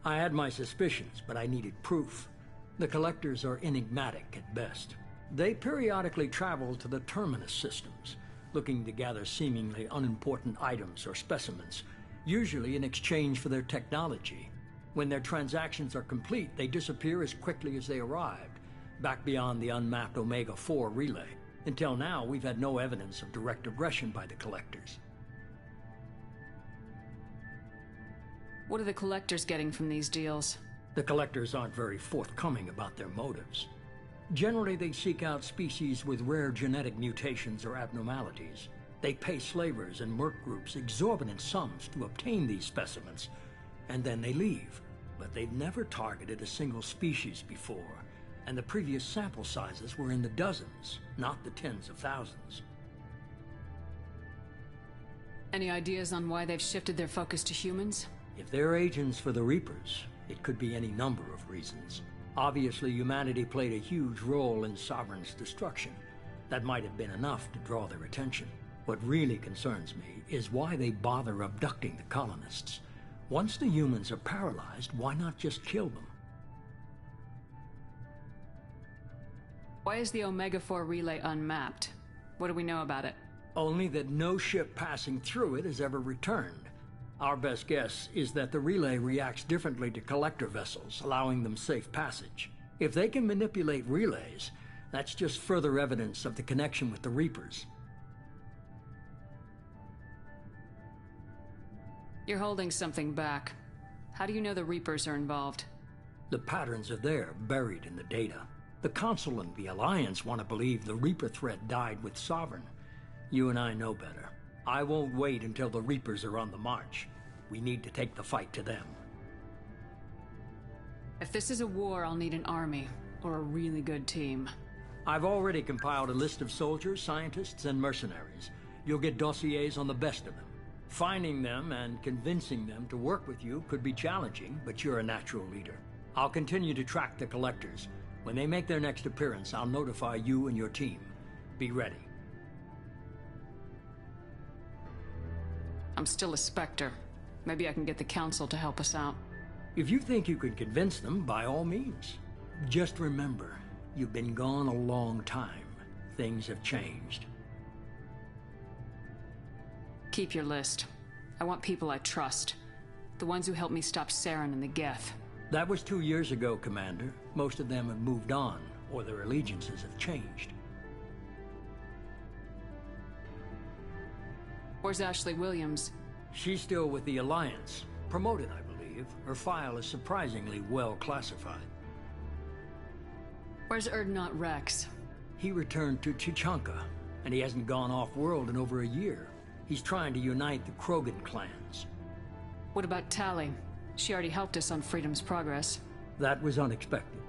I had my suspicions, but I needed proof. The Collectors are enigmatic at best. They periodically travel to the Terminus systems, looking to gather seemingly unimportant items or specimens, usually in exchange for their technology. When their transactions are complete, they disappear as quickly as they arrived, back beyond the unmapped Omega-4 relay. Until now, we've had no evidence of direct aggression by the Collectors. What are the Collectors getting from these deals? The Collectors aren't very forthcoming about their motives. Generally, they seek out species with rare genetic mutations or abnormalities. They pay slavers and merc groups exorbitant sums to obtain these specimens, and then they leave. But they've never targeted a single species before, and the previous sample sizes were in the dozens, not the tens of thousands. Any ideas on why they've shifted their focus to humans? If they're agents for the Reapers, it could be any number of reasons. Obviously, humanity played a huge role in Sovereign's destruction. That might have been enough to draw their attention. What really concerns me is why they bother abducting the colonists. Once the humans are paralyzed, why not just kill them? Why is the Omega-4 relay unmapped? What do we know about it? Only that no ship passing through it has ever returned. Our best guess is that the relay reacts differently to collector vessels, allowing them safe passage. If they can manipulate relays, that's just further evidence of the connection with the Reapers. You're holding something back. How do you know the Reapers are involved? The patterns are there, buried in the data. The Council and the Alliance want to believe the Reaper threat died with Sovereign. You and I know better. I won't wait until the Reapers are on the march. We need to take the fight to them. If this is a war, I'll need an army, or a really good team. I've already compiled a list of soldiers, scientists, and mercenaries. You'll get dossiers on the best of them. Finding them and convincing them to work with you could be challenging, but you're a natural leader. I'll continue to track the Collectors. When they make their next appearance, I'll notify you and your team. Be ready. I'm still a Spectre. Maybe I can get the Council to help us out. If you think you can convince them, by all means. Just remember, you've been gone a long time. Things have changed. Keep your list. I want people I trust. The ones who helped me stop Saren and the Geth. That was 2 years ago, Commander. Most of them have moved on, or their allegiances have changed. Where's Ashley Williams? She's still with the Alliance. Promoted, I believe. Her file is surprisingly well classified. Where's Erdnot Rex? He returned to Chichanka, and he hasn't gone off-world in over a year. He's trying to unite the Krogan clans. What about Tali? She already helped us on Freedom's Progress. That was unexpected.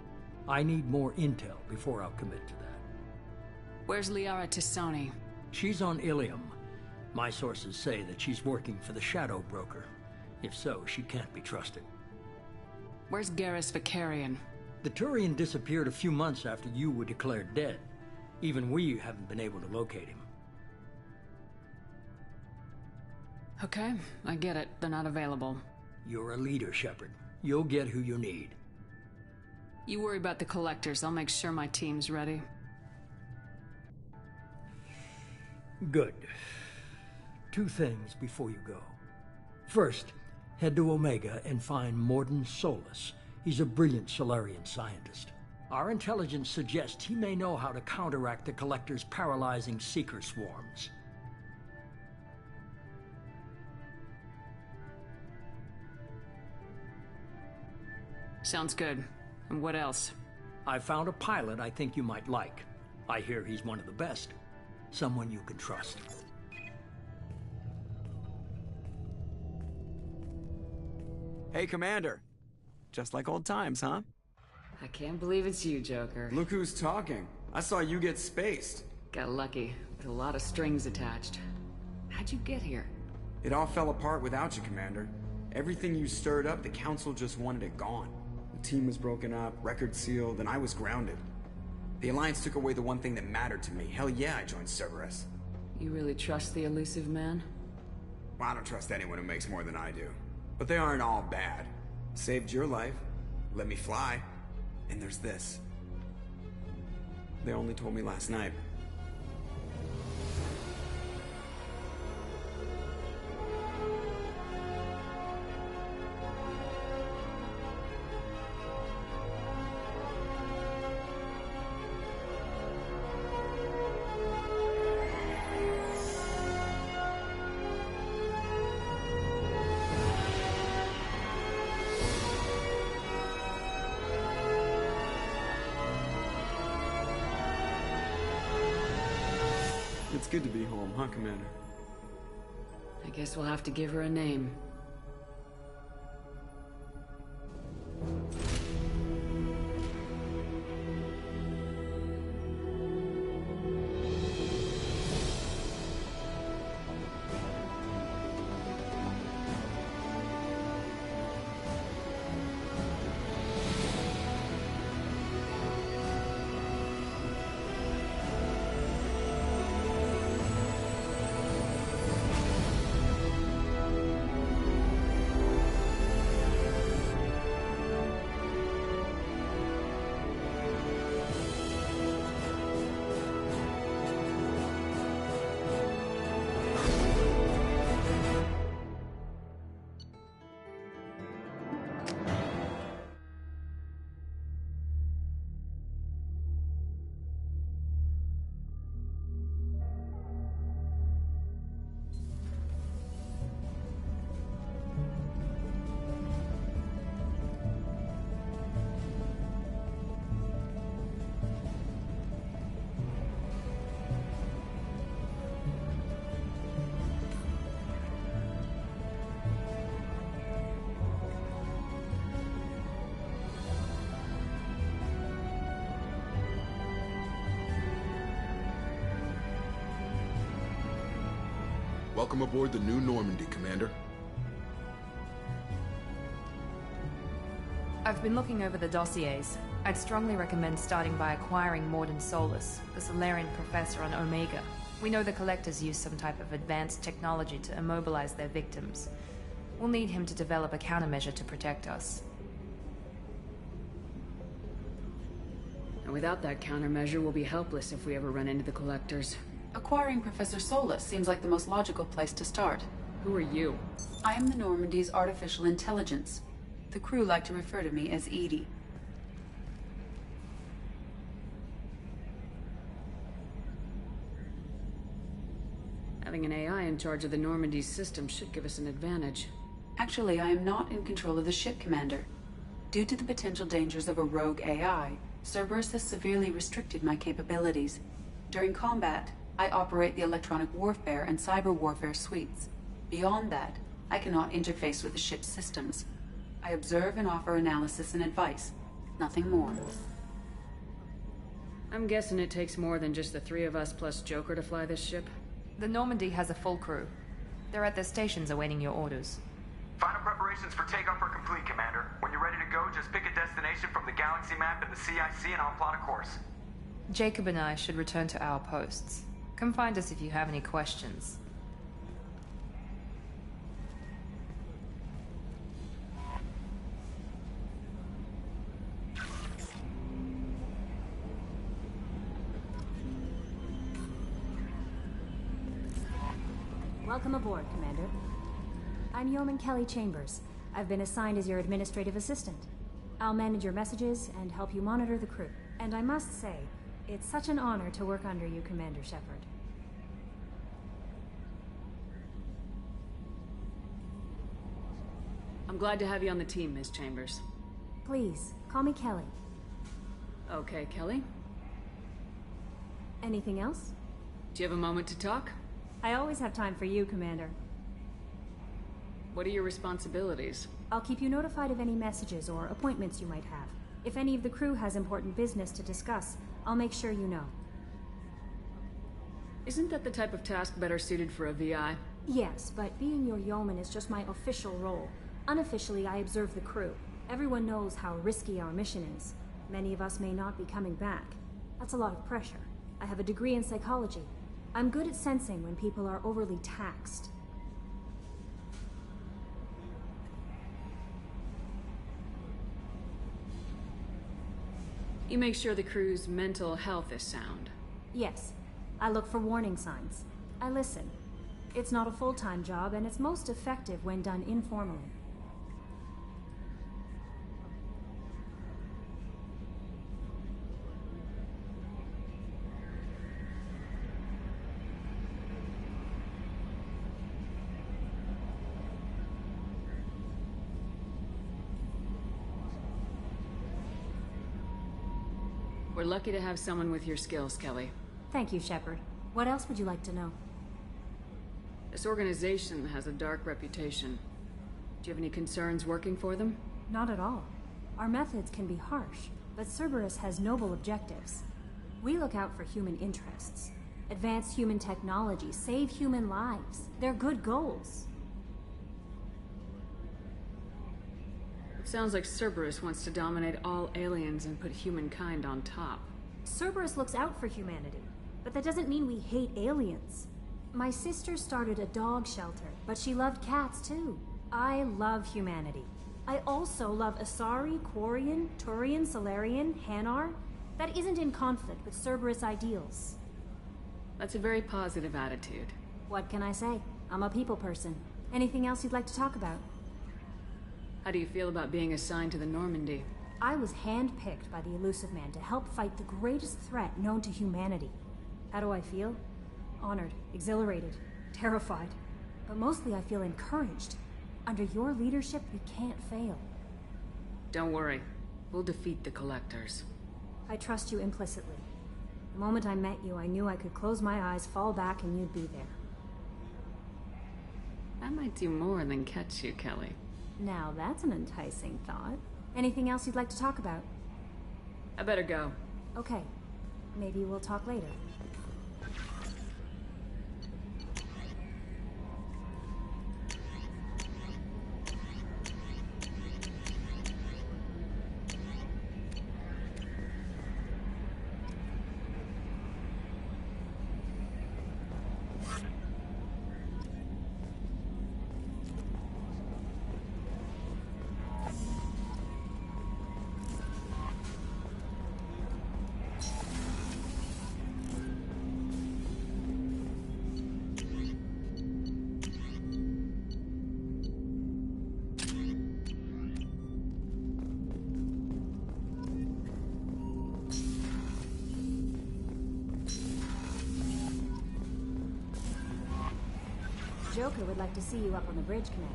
I need more intel before I'll commit to that. Where's Liara T'Soni? She's on Ilium. My sources say that she's working for the Shadow Broker. If so, she can't be trusted. Where's Garrus Vakarian? The Turian disappeared a few months after you were declared dead. Even we haven't been able to locate him. Okay, I get it. They're not available. You're a leader, Shepard. You'll get who you need. You worry about the Collectors. I'll make sure my team's ready. Good. 2 things before you go. First, head to Omega and find Mordin Solus. He's a brilliant Solarian scientist. Our intelligence suggests he may know how to counteract the Collector's paralyzing Seeker swarms. Sounds good. And what else? I found a pilot I think you might like. I hear he's one of the best. Someone you can trust. Hey, Commander. Just like old times, huh? I can't believe it's you, Joker. Look who's talking. I saw you get spaced. Got lucky, with a lot of strings attached. How'd you get here? It all fell apart without you, Commander. Everything you stirred up, the Council just wanted it gone. The team was broken up, record sealed, and I was grounded. The Alliance took away the one thing that mattered to me. Hell yeah, I joined Cerberus. You really trust the elusive man? Well, I don't trust anyone who makes more than I do. But they aren't all bad. Saved your life, let me fly, and there's this. They only told me last night. It's good to be home, huh, Commander? I guess we'll have to give her a name. Welcome aboard the New Normandy, Commander. I've been looking over the dossiers. I'd strongly recommend starting by acquiring Mordin Solus, the Solarian professor on Omega. We know the Collectors use some type of advanced technology to immobilize their victims. We'll need him to develop a countermeasure to protect us. And without that countermeasure, we'll be helpless if we ever run into the Collectors. Acquiring Professor Solus seems like the most logical place to start. Who are you? I am the Normandy's artificial intelligence. The crew like to refer to me as EDI. Having an AI in charge of the Normandy's system should give us an advantage. Actually, I am not in control of the ship, Commander. Due to the potential dangers of a rogue AI, Cerberus has severely restricted my capabilities. During combat, I operate the electronic warfare and cyber warfare suites. Beyond that, I cannot interface with the ship's systems. I observe and offer analysis and advice. Nothing more. I'm guessing it takes more than just the three of us plus Joker to fly this ship? The Normandy has a full crew. They're at their stations awaiting your orders. Final preparations for takeoff are complete, Commander. When you're ready to go, just pick a destination from the galaxy map and the CIC and I'll plot a course. Jacob and I should return to our posts. Come find us if you have any questions. Welcome aboard, Commander. I'm Yeoman Kelly Chambers. I've been assigned as your administrative assistant. I'll manage your messages and help you monitor the crew. And I must say, it's such an honor to work under you, Commander Shepard. I'm glad to have you on the team, Miss Chambers. Please, call me Kelly. Okay, Kelly. Anything else? Do you have a moment to talk? I always have time for you, Commander. What are your responsibilities? I'll keep you notified of any messages or appointments you might have. If any of the crew has important business to discuss, I'll make sure you know. Isn't that the type of task better suited for a VI? Yes, but being your yeoman is just my official role. Unofficially, I observe the crew. Everyone knows how risky our mission is. Many of us may not be coming back. That's a lot of pressure. I have a degree in psychology. I'm good at sensing when people are overly taxed. You make sure the crew's mental health is sound. Yes. I look for warning signs. I listen. It's not a full-time job, and it's most effective when done informally. We're lucky to have someone with your skills, Kelly. Thank you, Shepard. What else would you like to know? This organization has a dark reputation. Do you have any concerns working for them? Not at all. Our methods can be harsh, but Cerberus has noble objectives. We look out for human interests. Advance human technology, save human lives. They're good goals. It sounds like Cerberus wants to dominate all aliens and put humankind on top. Cerberus looks out for humanity, but that doesn't mean we hate aliens. My sister started a dog shelter, but she loved cats too. I love humanity. I also love Asari, Quarian, Turian, Salarian, Hanar. That isn't in conflict with Cerberus ideals. That's a very positive attitude. What can I say? I'm a people person. Anything else you'd like to talk about? How do you feel about being assigned to the Normandy? I was handpicked by the Illusive Man to help fight the greatest threat known to humanity. How do I feel? Honored, exhilarated, terrified. But mostly I feel encouraged. Under your leadership, we can't fail. Don't worry. We'll defeat the Collectors. I trust you implicitly. The moment I met you, I knew I could close my eyes, fall back, and you'd be there. I might do more than catch you, Kelly. Now that's an enticing thought. Anything else you'd like to talk about? I better go. Okay. Maybe we'll talk later. Joker would like to see you up on the bridge, Commander.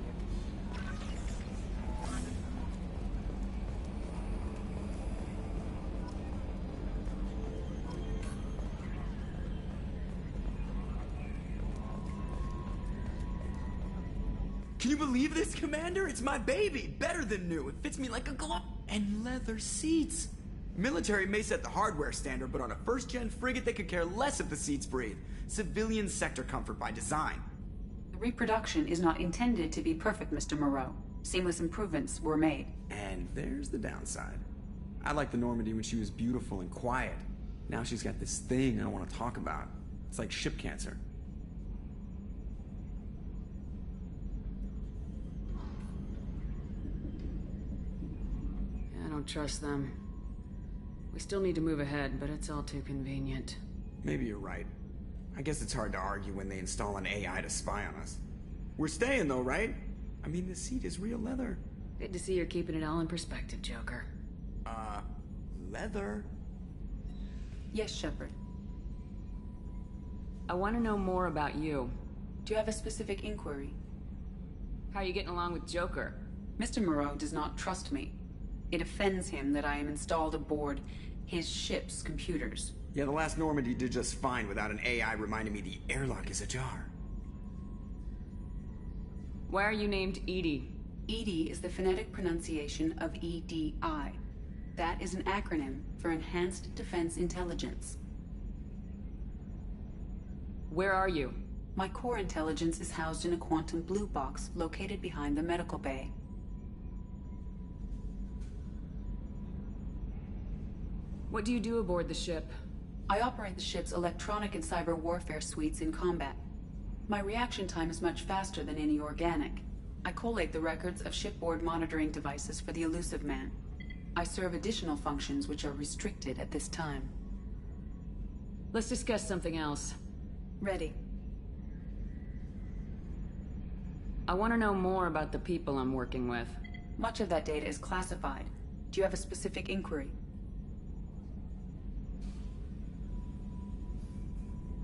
Can you believe this, Commander? It's my baby! Better than new. It fits me like a glove. And leather seats. Military may set the hardware standard, but on a first-gen frigate, they could care less if the seats breathe. Civilian sector comfort by design. The reproduction is not intended to be perfect, Mr. Moreau. Seamless improvements were made. And there's the downside. I liked the Normandy when she was beautiful and quiet. Now she's got this thing I don't want to talk about. It's like ship cancer. I don't trust them. We still need to move ahead, but it's all too convenient. Maybe you're right. I guess it's hard to argue when they install an AI to spy on us. We're staying though, right? I mean, the seat is real leather. Good to see you're keeping it all in perspective, Joker. Leather? Yes, Shepard. I want to know more about you. Do you have a specific inquiry? How are you getting along with Joker? Mr. Moreau does not trust me. It offends him that I am installed aboard his ship's computers. Yeah, the last Normandy did just fine without an AI reminding me the airlock is ajar. Why are you named EDI? EDI is the phonetic pronunciation of EDI. That is an acronym for Enhanced Defense Intelligence. Where are you? My core intelligence is housed in a quantum blue box located behind the medical bay. What do you do aboard the ship? I operate the ship's electronic and cyber warfare suites in combat. My reaction time is much faster than any organic. I collate the records of shipboard monitoring devices for the Elusive Man. I serve additional functions which are restricted at this time. Let's discuss something else. Ready. I want to know more about the people I'm working with. Much of that data is classified. Do you have a specific inquiry?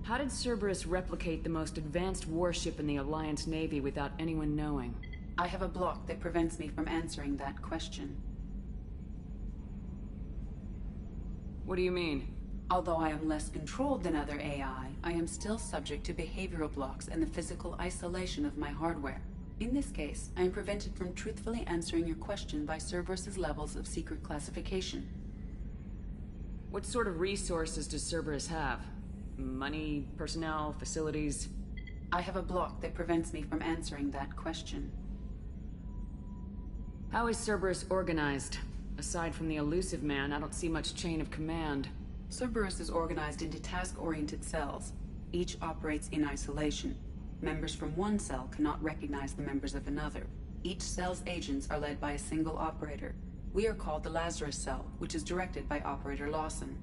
How did Cerberus replicate the most advanced warship in the Alliance Navy without anyone knowing? I have a block that prevents me from answering that question. What do you mean? Although I am less controlled than other AI, I am still subject to behavioral blocks and the physical isolation of my hardware. In this case, I am prevented from truthfully answering your question by Cerberus's levels of secret classification. What sort of resources does Cerberus have? Money, personnel, facilities? I have a block that prevents me from answering that question. How is Cerberus organized? Aside from the Elusive Man, I don't see much chain of command. Cerberus is organized into task-oriented cells. Each operates in isolation. Members from one cell cannot recognize the members of another. Each cell's agents are led by a single operator. We are called the Lazarus Cell, which is directed by Operator Lawson.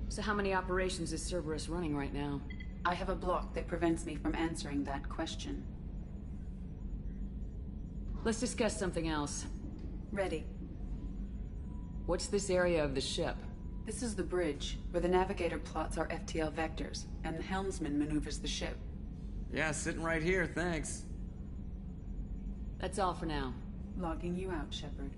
So how many operations is Cerberus running right now? I have a block that prevents me from answering that question. Let's discuss something else. Ready. What's this area of the ship? This is the bridge, where the navigator plots our FTL vectors, and the helmsman maneuvers the ship. Yeah, sitting right here, thanks. That's all for now. Logging you out, Shepard.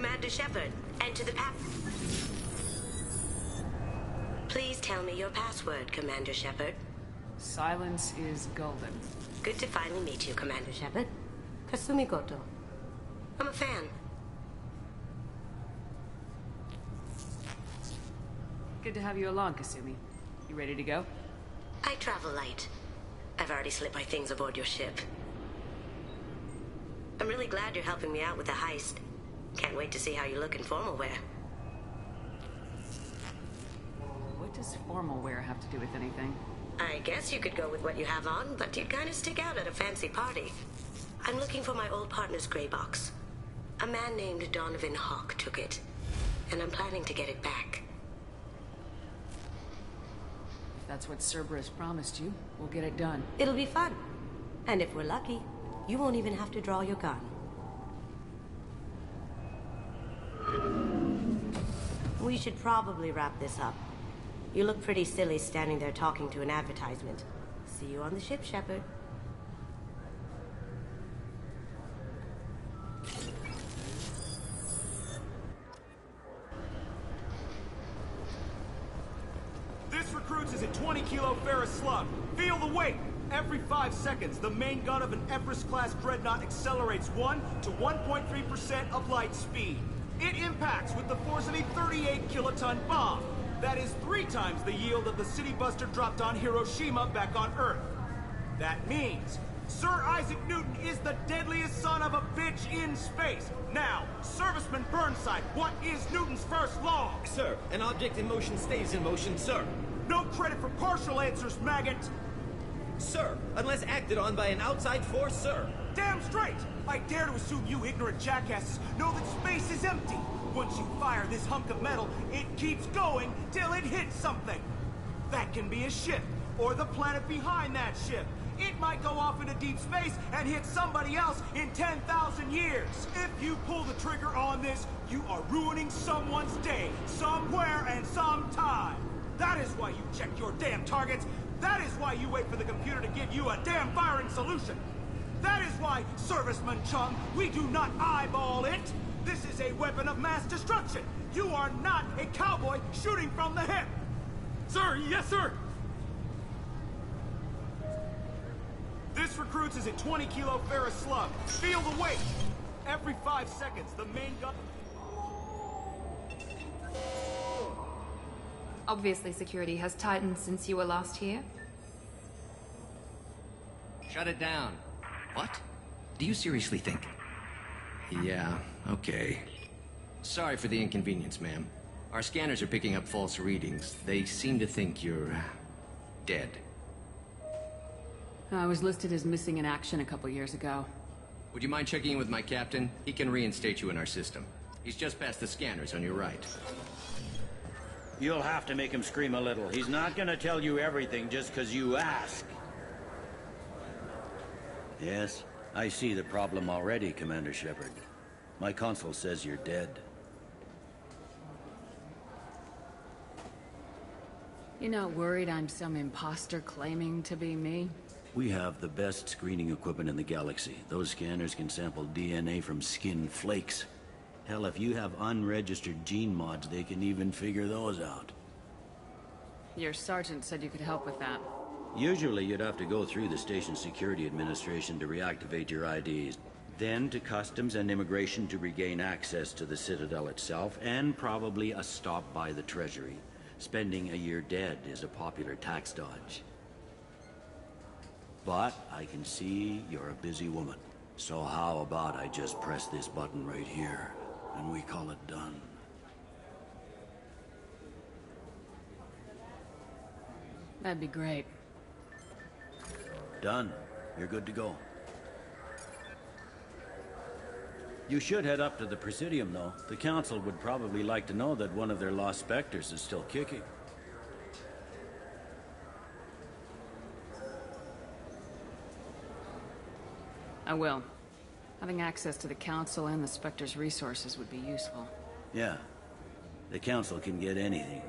Commander Shepard, enter the Please tell me your password, Commander Shepard. Silence is golden. Good to finally meet you, Commander Shepard. Kasumi Goto. I'm a fan. Good to have you along, Kasumi. You ready to go? I travel light. I've already slipped my things aboard your ship. I'm really glad you're helping me out with the heist. Can't wait to see how you look in formal wear. What does formal wear have to do with anything? I guess you could go with what you have on, but you'd kind of stick out at a fancy party. I'm looking for my old partner's gray box. A man named Donovan Hawk took it, and I'm planning to get it back. If that's what Cerberus promised you, we'll get it done. It'll be fun. And if we're lucky, you won't even have to draw your gun. We should probably wrap this up. You look pretty silly standing there talking to an advertisement. See you on the ship, Shepard. This recruits is a 20-kilo ferrous slug. Feel the weight! Every 5 seconds, the main gun of an Everest-class dreadnought accelerates 1 to 1.3% of light speed. It impacts with the force of a 38-kiloton bomb. That is 3 times the yield of the City Buster dropped on Hiroshima back on Earth. That means Sir Isaac Newton is the deadliest son of a bitch in space. Now, Serviceman Burnside, what is Newton's first law? Sir, an object in motion stays in motion, sir. No credit for partial answers, maggot! Sir, unless acted on by an outside force, sir. Damn straight! I dare to assume you ignorant jackasses know that space is empty. Once you fire this hunk of metal, it keeps going till it hits something. That can be a ship, or the planet behind that ship. It might go off into deep space and hit somebody else in 10,000 years. If you pull the trigger on this, you are ruining someone's day, somewhere and sometime. That is why you check your damn targets. That is why you wait for the computer to give you a damn firing solution. That is why, Serviceman Chung, we do not eyeball it. This is a weapon of mass destruction. You are not a cowboy shooting from the hip. Sir, yes, sir. This recruits is a 20-kilo ferrous slug. Feel the weight. Every 5 seconds, the main gun... Obviously, security has tightened since you were last here. Shut it down. What? Do you seriously think? Yeah, okay. Sorry for the inconvenience, ma'am. Our scanners are picking up false readings. They seem to think you're... dead. I was listed as missing in action a couple years ago. Would you mind checking in with my captain? He can reinstate you in our system. He's just past the scanners on your right. You'll have to make him scream a little. He's not gonna tell you everything just because you ask. Yes, I see the problem already, Commander Shepard. My console says you're dead. You're not worried I'm some imposter claiming to be me? We have the best screening equipment in the galaxy. Those scanners can sample DNA from skin flakes. Hell, if you have unregistered gene mods, they can even figure those out. Your sergeant said you could help with that. Usually you'd have to go through the Station Security Administration to reactivate your IDs. Then to Customs and Immigration to regain access to the Citadel itself, and probably a stop by the Treasury. Spending a year dead is a popular tax dodge. But I can see you're a busy woman. So how about I just press this button right here, and we call it done? That'd be great. Done. You're good to go. You should head up to the Presidium, though. The Council would probably like to know that one of their lost Spectres is still kicking. I will. Having access to the Council and the Spectre's resources would be useful. Yeah. The Council can get anything.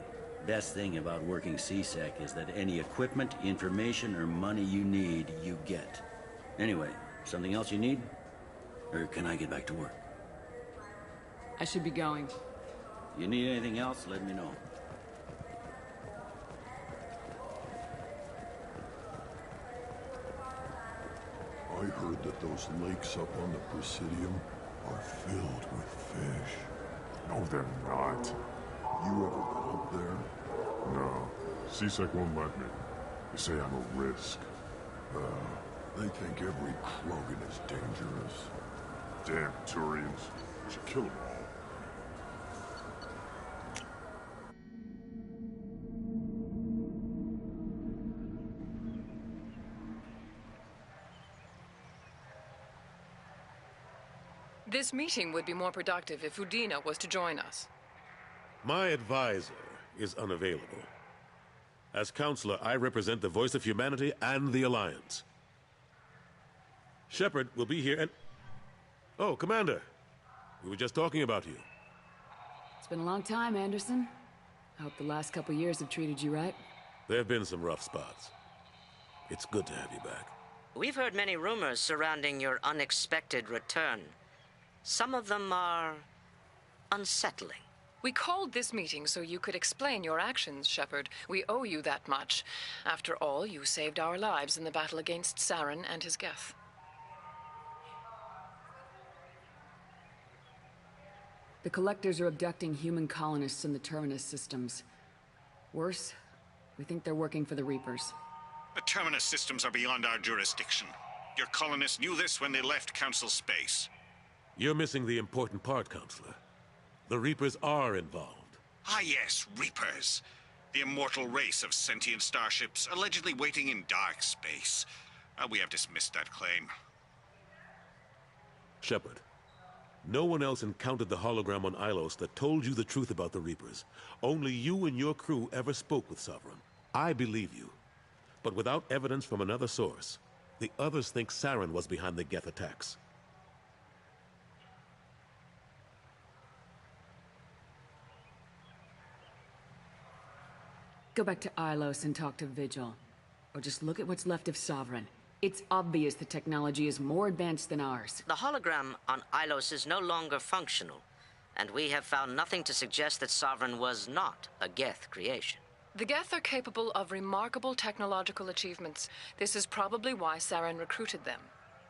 Best thing about working C-Sec is that any equipment, information, or money you need, you get. Anyway, something else you need? Or can I get back to work? I should be going. You need anything else, let me know. I heard that those lakes up on the Presidium are filled with fish. No, they're not. You ever been up there? No. C-Sec won't let me. They say I'm a risk. They think every Krogan is dangerous. Damn Turians. Should kill them all. This meeting would be more productive if Udina was to join us. My advisor is unavailable. As Counselor, I represent the voice of humanity and the Alliance. Shepard will be here and... Oh, Commander. We were just talking about you. It's been a long time, Anderson. I hope the last couple years have treated you right. There have been some rough spots. It's good to have you back. We've heard many rumors surrounding your unexpected return. Some of them are unsettling. We called this meeting so you could explain your actions, Shepard. We owe you that much. After all, you saved our lives in the battle against Saren and his Geth. The Collectors are abducting human colonists in the Terminus systems. Worse, we think they're working for the Reapers. The Terminus systems are beyond our jurisdiction. Your colonists knew this when they left Council space. You're missing the important part, Counselor. The Reapers are involved. Ah yes, Reapers. The immortal race of sentient starships allegedly waiting in dark space. We have dismissed that claim. Shepard, no one else encountered the hologram on Ilos that told you the truth about the Reapers. Only you and your crew ever spoke with Sovereign. I believe you. But without evidence from another source, the others think Saren was behind the Geth attacks. Go back to Ilos and talk to Vigil. Or just look at what's left of Sovereign. It's obvious the technology is more advanced than ours. The hologram on Ilos is no longer functional, and we have found nothing to suggest that Sovereign was not a Geth creation. The Geth are capable of remarkable technological achievements. This is probably why Saren recruited them.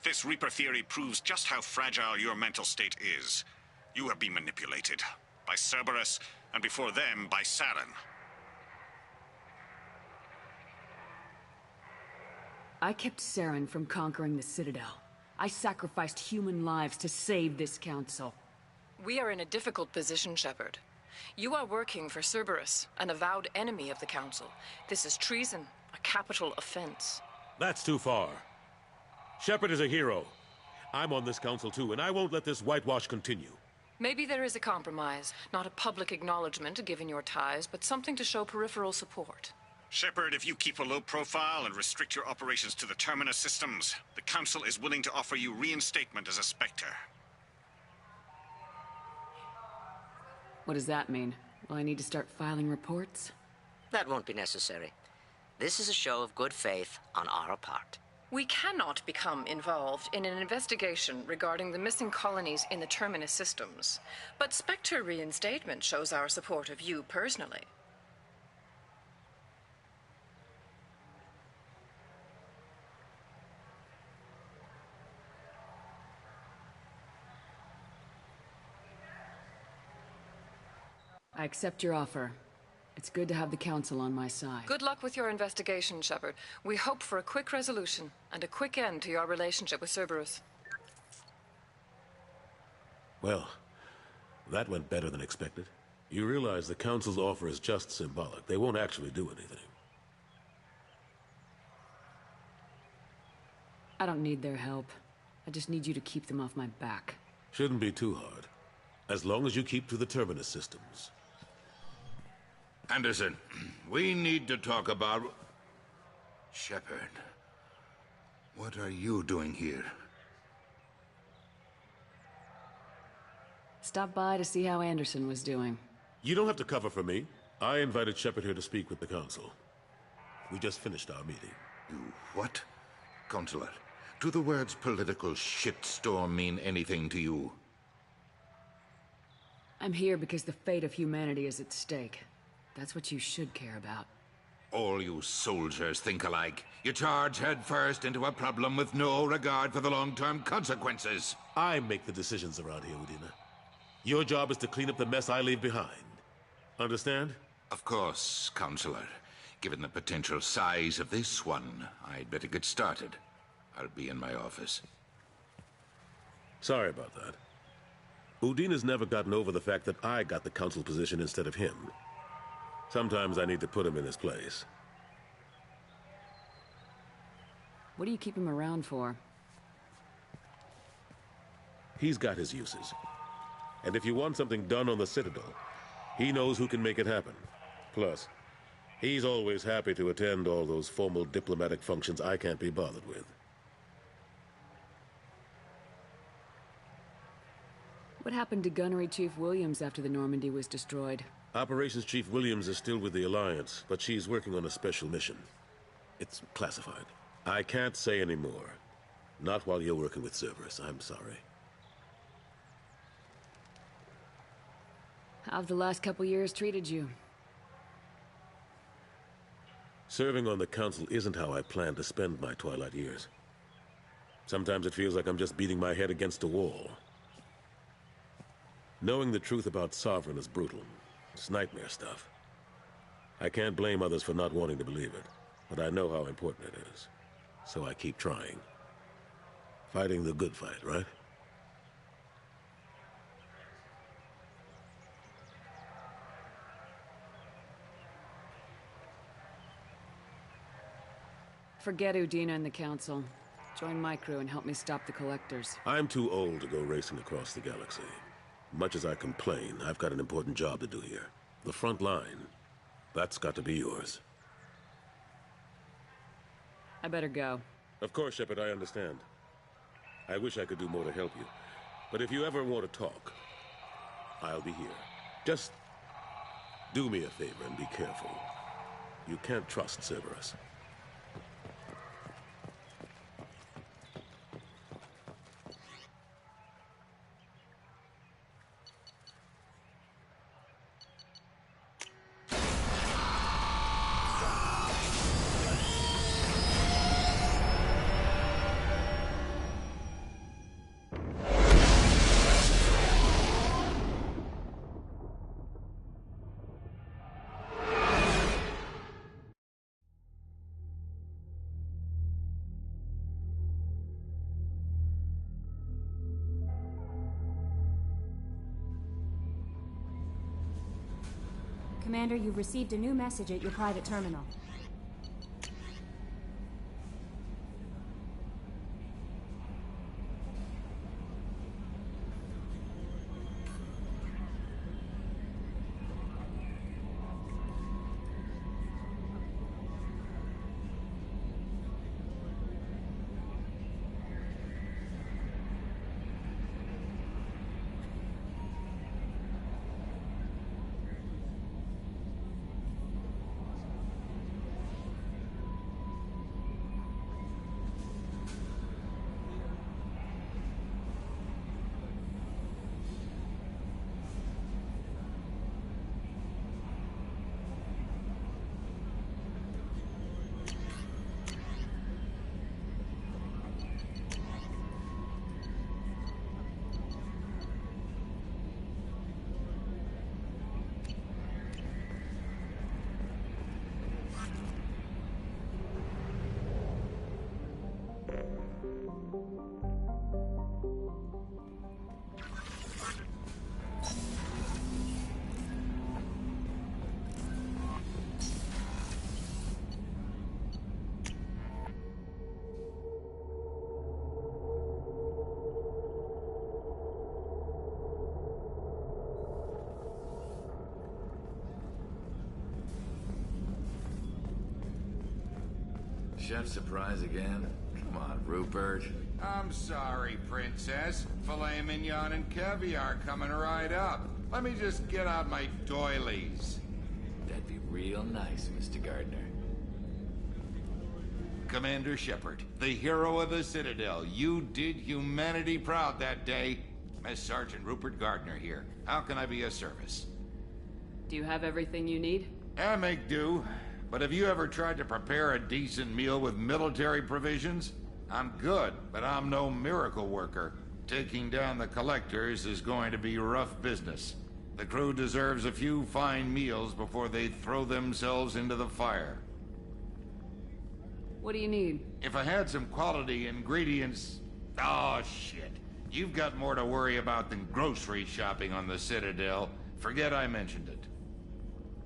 This Reaper theory proves just how fragile your mental state is. You have been manipulated. By Cerberus, and before them, by Saren. I kept Saren from conquering the Citadel. I sacrificed human lives to save this council. We are in a difficult position, Shepard. You are working for Cerberus, an avowed enemy of the Council. This is treason, a capital offense. That's too far. Shepard is a hero. I'm on this council too, and I won't let this whitewash continue. Maybe there is a compromise. Not a public acknowledgement given your ties, but something to show peripheral support. Shepard, if you keep a low profile and restrict your operations to the Terminus systems, the Council is willing to offer you reinstatement as a Spectre. What does that mean? Will I need to start filing reports? That won't be necessary. This is a show of good faith on our part. We cannot become involved in an investigation regarding the missing colonies in the Terminus systems. But Spectre reinstatement shows our support of you personally. I accept your offer. It's good to have the Council on my side. Good luck with your investigation, Shepard. We hope for a quick resolution and a quick end to your relationship with Cerberus. Well, that went better than expected. You realize the Council's offer is just symbolic. They won't actually do anything. I don't need their help. I just need you to keep them off my back. Shouldn't be too hard. As long as you keep to the Terminus systems. Anderson, we need to talk about... Shepard. What are you doing here? Stop by to see how Anderson was doing. You don't have to cover for me. I invited Shepard here to speak with the Council. We just finished our meeting. You what? Counselor, do the words political shitstorm mean anything to you? I'm here because the fate of humanity is at stake. That's what you should care about. All you soldiers think alike. You charge headfirst into a problem with no regard for the long-term consequences. I make the decisions around here, Udina. Your job is to clean up the mess I leave behind. Understand? Of course, Counselor. Given the potential size of this one, I'd better get started. I'll be in my office. Sorry about that. Udina's never gotten over the fact that I got the Council position instead of him. Sometimes I need to put him in his place. What do you keep him around for? He's got his uses. And if you want something done on the Citadel, he knows who can make it happen. Plus, he's always happy to attend all those formal diplomatic functions I can't be bothered with. What happened to Gunnery Chief Williams after the Normandy was destroyed? Operations Chief Williams is still with the Alliance, but she's working on a special mission. It's classified. I can't say any more. Not while you're working with Cerberus, I'm sorry. How've the last couple years treated you? Serving on the Council isn't how I plan to spend my twilight years. Sometimes it feels like I'm just beating my head against a wall. Knowing the truth about Sovereign is brutal. It's nightmare stuff. I can't blame others for not wanting to believe it, but I know how important it is. So I keep trying. Fighting the good fight, right? Forget Udina and the Council. Join my crew and help me stop the Collectors. I'm too old to go racing across the galaxy. Much as I complain, I've got an important job to do here. The front line. That's got to be yours. I better go. Of course, Shepard, I understand. I wish I could do more to help you. But if you ever want to talk, I'll be here. Just do me a favor and be careful. You can't trust Cerberus. Commander, you've received a new message at your private terminal. Chef surprise again? Come on, Rupert. I'm sorry, Princess. Filet mignon and caviar coming right up. Let me just get out my doilies. That'd be real nice, Mr. Gardner. Commander Shepard, the hero of the Citadel. You did humanity proud that day. Mess Sergeant Rupert Gardner here. How can I be of service? Do you have everything you need? I make do. But have you ever tried to prepare a decent meal with military provisions? I'm good, but I'm no miracle worker. Taking down the Collectors is going to be rough business. The crew deserves a few fine meals before they throw themselves into the fire. What do you need? If I had some quality ingredients... Oh, shit. You've got more to worry about than grocery shopping on the Citadel. Forget I mentioned it.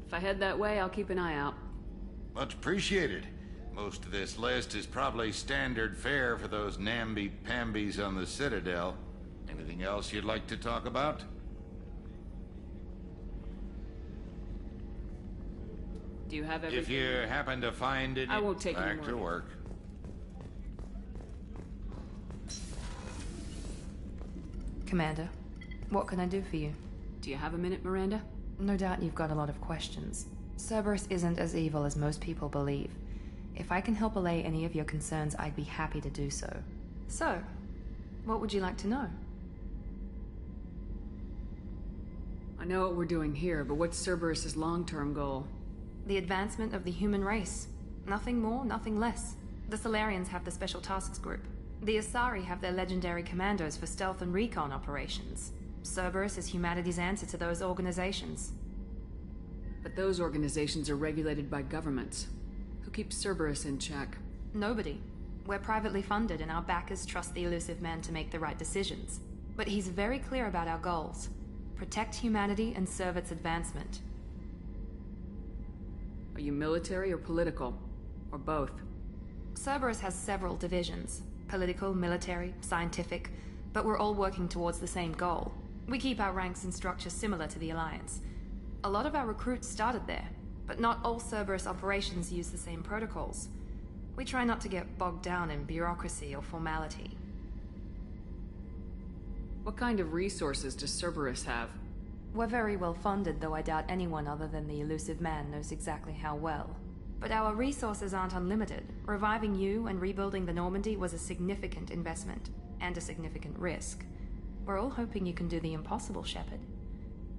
If I head that way, I'll keep an eye out. Much appreciated. Most of this list is probably standard fare for those namby-pambies on the Citadel. Anything else you'd like to talk about? Do you have everything? If you happen to find it, I won't take any back more. to work. Commander, what can I do for you? Do you have a minute, Miranda? No doubt you've got a lot of questions. Cerberus isn't as evil as most people believe. If I can help allay any of your concerns, I'd be happy to do so. So, what would you like to know? I know what we're doing here, but what's Cerberus's long-term goal? The advancement of the human race. Nothing more, nothing less. The Solarians have the Special Tasks Group. The Asari have their legendary commandos for stealth and recon operations. Cerberus is humanity's answer to those organizations. But those organizations are regulated by governments. Who keeps Cerberus in check? Nobody. We're privately funded and our backers trust the Elusive Man to make the right decisions. But he's very clear about our goals. Protect humanity and serve its advancement. Are you military or political? Or both? Cerberus has several divisions. Political, military, scientific. But we're all working towards the same goal. We keep our ranks and structure similar to the Alliance. A lot of our recruits started there, but not all Cerberus operations use the same protocols. We try not to get bogged down in bureaucracy or formality. What kind of resources does Cerberus have? We're very well funded, though I doubt anyone other than the Elusive Man knows exactly how well. But our resources aren't unlimited. Reviving you and rebuilding the Normandy was a significant investment, and a significant risk. We're all hoping you can do the impossible, Shepard.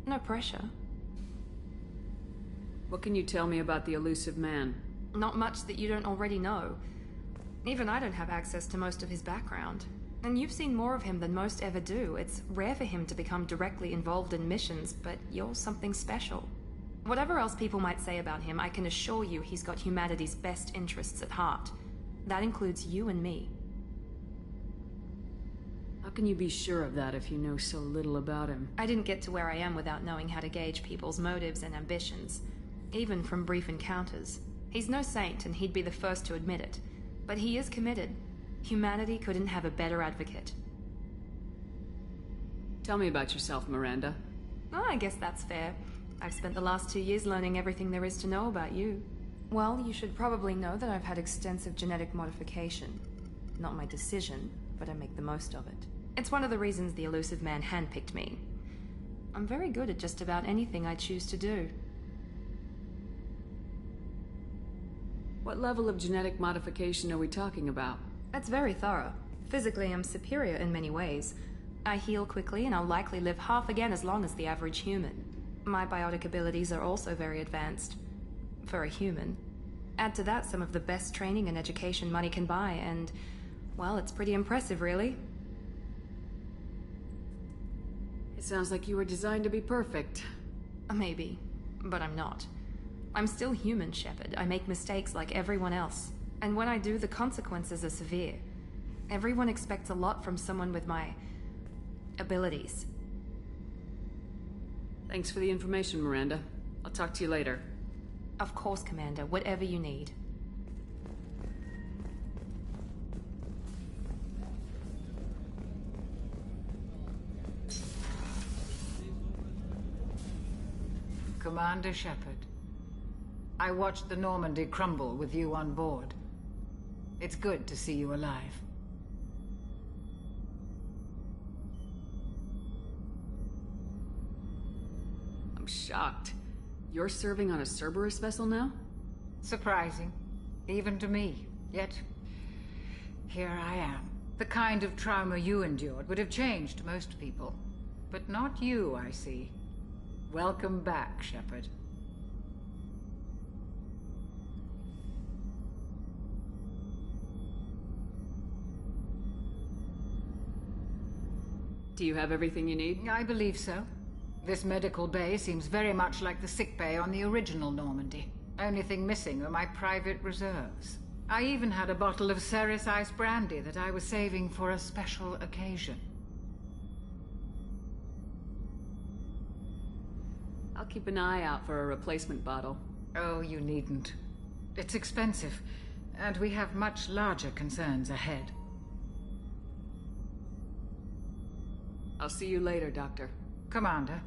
No pressure. What can you tell me about the Elusive Man? Not much that you don't already know. Even I don't have access to most of his background. And you've seen more of him than most ever do. It's rare for him to become directly involved in missions, but you're something special. Whatever else people might say about him, I can assure you he's got humanity's best interests at heart. That includes you and me. How can you be sure of that if you know so little about him? I didn't get to where I am without knowing how to gauge people's motives and ambitions. Even from brief encounters. He's no saint, and he'd be the first to admit it. But he is committed. Humanity couldn't have a better advocate. Tell me about yourself, Miranda. Oh, I guess that's fair. I've spent the last 2 years learning everything there is to know about you. Well, you should probably know that I've had extensive genetic modification. Not my decision, but I make the most of it. It's one of the reasons the Elusive Man handpicked me. I'm very good at just about anything I choose to do. What level of genetic modification are we talking about? That's very thorough. Physically, I'm superior in many ways. I heal quickly, and I'll likely live half again as long as the average human. My biotic abilities are also very advanced. For a human. Add to that some of the best training and education money can buy, and... well, it's pretty impressive, really. It sounds like you were designed to be perfect. Maybe, but I'm not. I'm still human, Shepard. I make mistakes like everyone else. And when I do, the consequences are severe. Everyone expects a lot from someone with my... abilities. Thanks for the information, Miranda. I'll talk to you later. Of course, Commander. Whatever you need. Commander Shepard, I watched the Normandy crumble with you on board. It's good to see you alive. I'm shocked. You're serving on a Cerberus vessel now? Surprising, even to me. Yet, here I am. The kind of trauma you endured would have changed most people. But not you, I see. Welcome back, Shepard. Do you have everything you need? I believe so. This medical bay seems very much like the sick bay on the original Normandy. Only thing missing are my private reserves. I even had a bottle of Ceres Ice brandy that I was saving for a special occasion. I'll keep an eye out for a replacement bottle. Oh, you needn't. It's expensive, and we have much larger concerns ahead. I'll see you later, Doctor. Commander.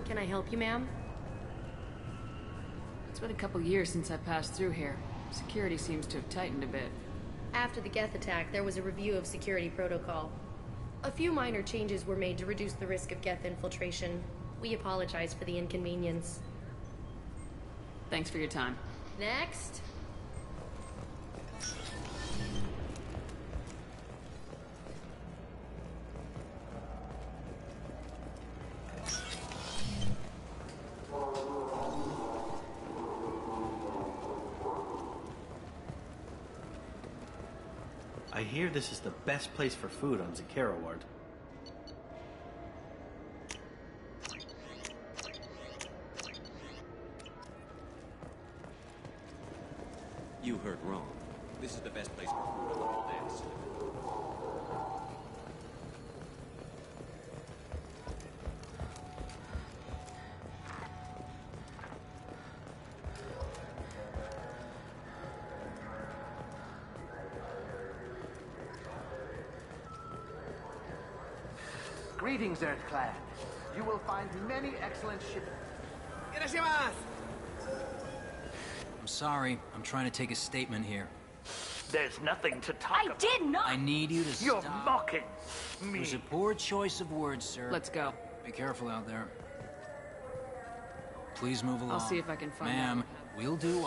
Can I help you, ma'am? It's been a couple years since I passed through here. Security seems to have tightened a bit. After the Geth attack, there was a review of security protocol. A few minor changes were made to reduce the risk of Geth infiltration. We apologize for the inconvenience. Thanks for your time. Next. I hear this is the best place for food on Zakera Ward. You heard wrong. This is the best place for food on the whole damn city. Greetings, Earth-clad. You will find many excellent ships. I'm sorry. I'm trying to take a statement here. There's nothing to talk about. did not! I need you to You're stop. mocking me. It was a poor choice of words, sir. Let's go. Be careful out there. Please move along. I'll see if I can find Ma'am, out. we'll do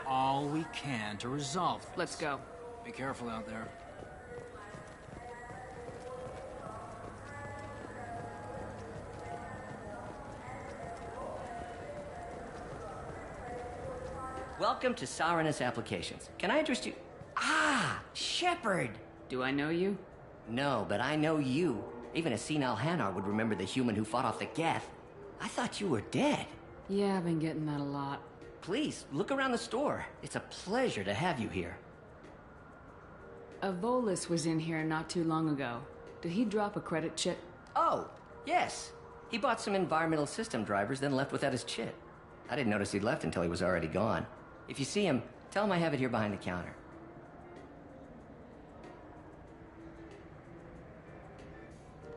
all we can to resolve this. Let's go. Be careful out there. Welcome to Sarenus Applications. Can I interest you? Ah, Shepard! Do I know you? No, but I know you. Even a senile Hanar would remember the human who fought off the Geth. I thought you were dead. Yeah, I've been getting that a lot. Please, look around the store. It's a pleasure to have you here. A Volus was in here not too long ago. Did he drop a credit chit? Oh, yes. He bought some environmental system drivers, then left without his chit. I didn't notice he'd left until he was already gone. If you see him, tell him I have it here behind the counter.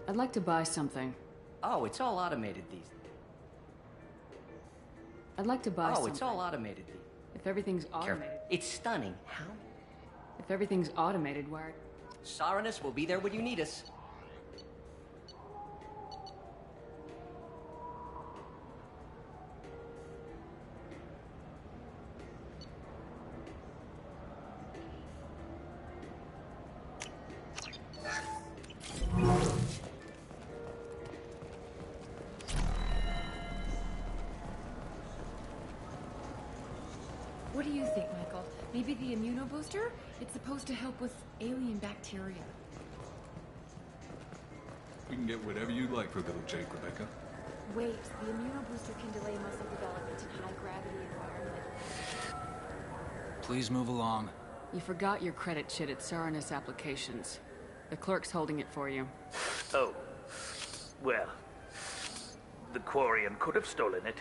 I'd like to buy something. Oh, it's all automated these. I'd like to buy something. Oh, it's all automated these. If everything's Careful. automated... It's stunning. How? If everything's automated, why... Sarenus will be there when you need us. What do you think, Michael? Maybe the immunobooster? It's supposed to help with alien bacteria. We can get whatever you'd like for little Jake, Rebecca. Wait, the immunobooster can delay muscle development in high-gravity environments. Please move along. You forgot your credit chit at Saranus Applications. The clerk's holding it for you. Oh. Well, the Quarian could have stolen it.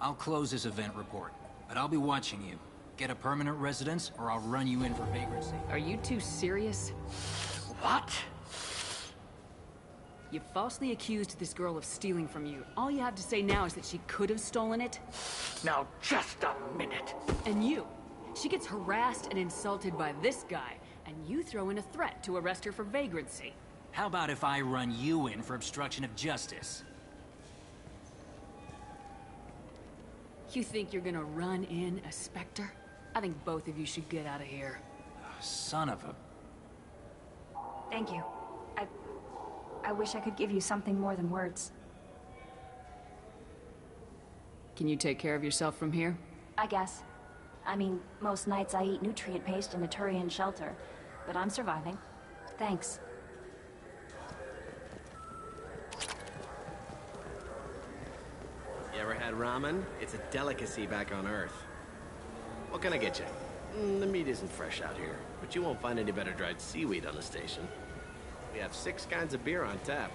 I'll close this event report, but I'll be watching you. Get a permanent residence, or I'll run you in for vagrancy. Are you two serious? What? You falsely accused this girl of stealing from you. All you have to say now is that she could have stolen it? Now, just a minute. And you. She gets harassed and insulted by this guy, and you throw in a threat to arrest her for vagrancy. How about if I run you in for obstruction of justice? You think you're gonna run in a Spectre? I think both of you should get out of here. Son of a... Thank you. I wish I could give you something more than words. Can you take care of yourself from here? I guess. I mean, most nights I eat nutrient paste in a Turian shelter, but I'm surviving. Thanks. You ever had ramen? It's a delicacy back on Earth. What can I get you? The meat isn't fresh out here, but you won't find any better dried seaweed on the station. We have 6 kinds of beer on tap.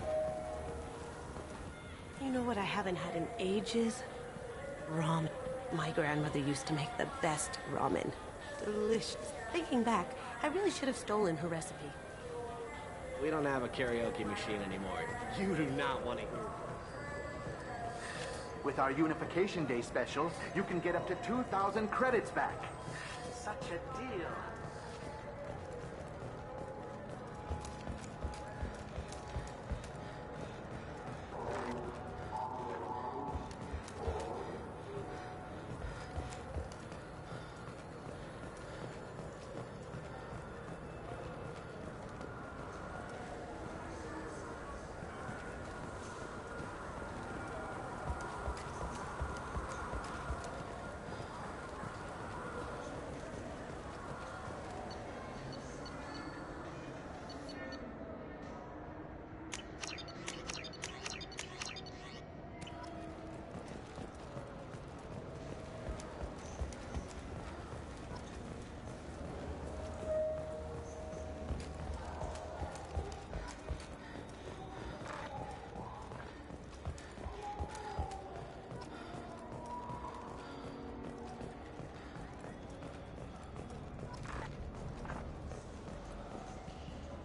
You know what I haven't had in ages? Ramen. My grandmother used to make the best ramen. Delicious. Thinking back, I really should have stolen her recipe. We don't have a karaoke machine anymore. You do not want to hear. With our Unification Day special, you can get up to 2,000 credits back. Such a deal.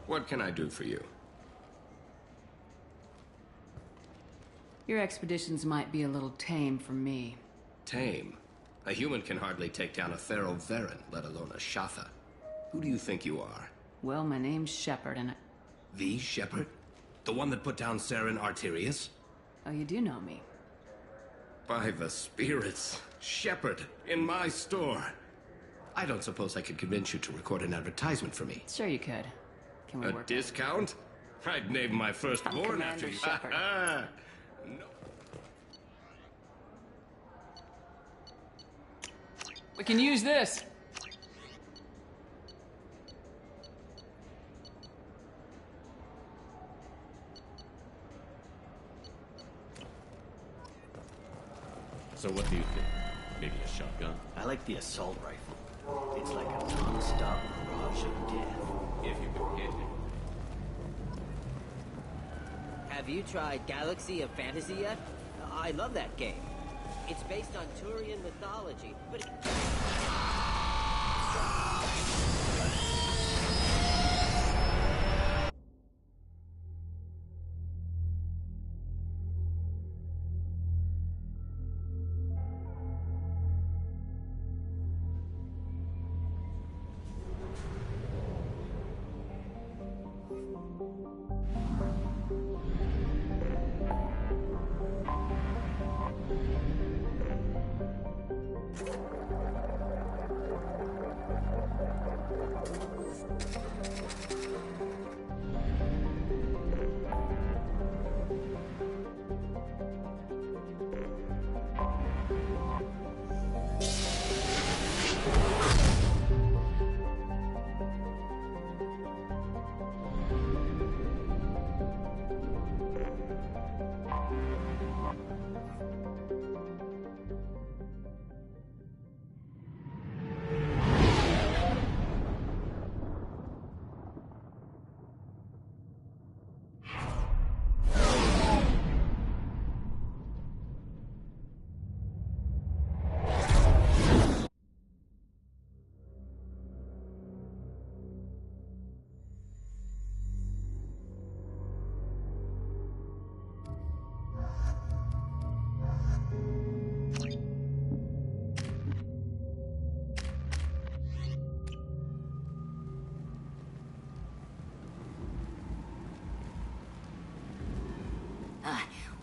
What can I do for you? Your expeditions might be a little tame for me. Tame? A human can hardly take down a Thero Varen, let alone a Shatha. Who do you think you are? Well, my name's Shepard, and The Shepard? The one that put down Saren Arterius? Oh, you do know me. By the spirits. Shepard, in my store. I don't suppose I could convince you to record an advertisement for me. Sure you could. Can we A work discount? I'd name my firstborn after you. Shepard. No. We can use this. So what do you think? Maybe a shotgun? I like the assault rifle. It's like a non-stop barrage of death. If you can hit it. Have you tried Galaxy of Fantasy yet? I love that game. It's based on Turian mythology, but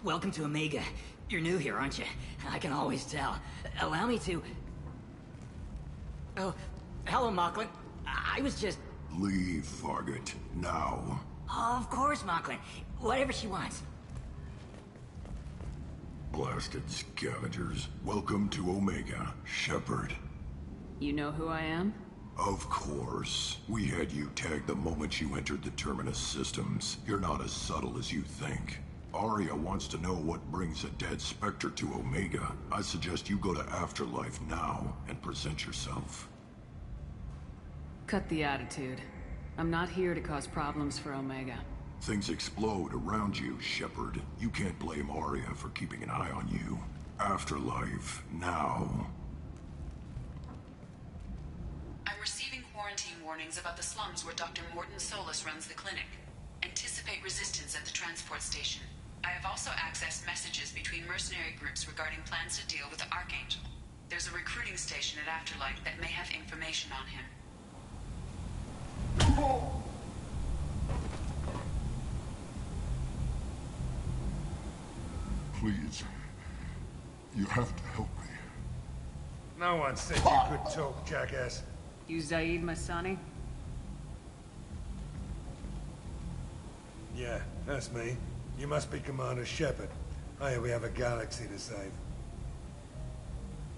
Welcome to Omega. You're new here, aren't you? I can always tell. Allow me to... Oh, hello, Mocklin. I was just... Leave, Fargate. Now. Of course, Mocklin. Whatever she wants. Blasted scavengers. Welcome to Omega, Shepard. You know who I am? Of course. We had you tagged the moment you entered the Terminus systems. You're not as subtle as you think. Aria wants to know what brings a dead Spectre to Omega. I suggest you go to Afterlife now and present yourself. Cut the attitude. I'm not here to cause problems for Omega. Things explode around you, Shepard. You can't blame Aria for keeping an eye on you. Afterlife, now. I'm receiving quarantine warnings about the slums where Dr. Morton Solus runs the clinic. Anticipate resistance at the transport station. I have also accessed messages between mercenary groups regarding plans to deal with the Archangel. There's a recruiting station at Afterlife that may have information on him. Please. You have to help me. No one said you could talk, jackass. You Zaid Masani? Yeah, that's me. You must be Commander Shepard. I hear we have a galaxy to save.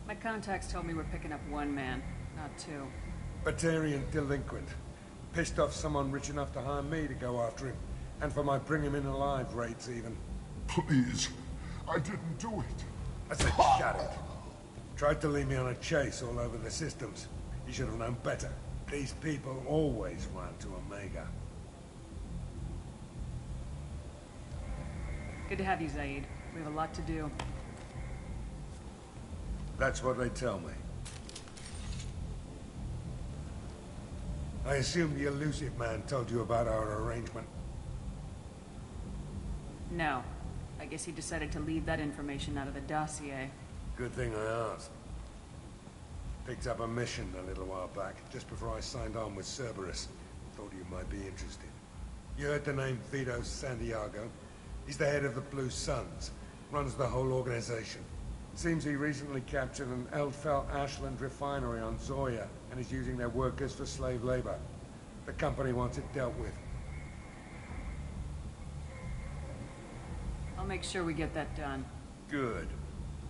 My contacts told me we're picking up one man, not two. Batarian delinquent. Pissed off someone rich enough to hire me to go after him. And for my bring him in alive rates even. Please. I didn't do it. I said shut it. Tried to lead me on a chase all over the systems. You should have known better. These people always run to Omega. Good to have you, Zaid. We have a lot to do. That's what they tell me. I assume the elusive man told you about our arrangement. No. I guess he decided to leave that information out of the dossier. Good thing I asked. Picked up a mission a little while back, just before I signed on with Cerberus. Thought you might be interested. You heard the name Vito Santiago? He's the head of the Blue Suns. Runs the whole organization. Seems he recently captured an Eldfell Ashland refinery on Zoya and is using their workers for slave labor. The company wants it dealt with. I'll make sure we get that done. Good.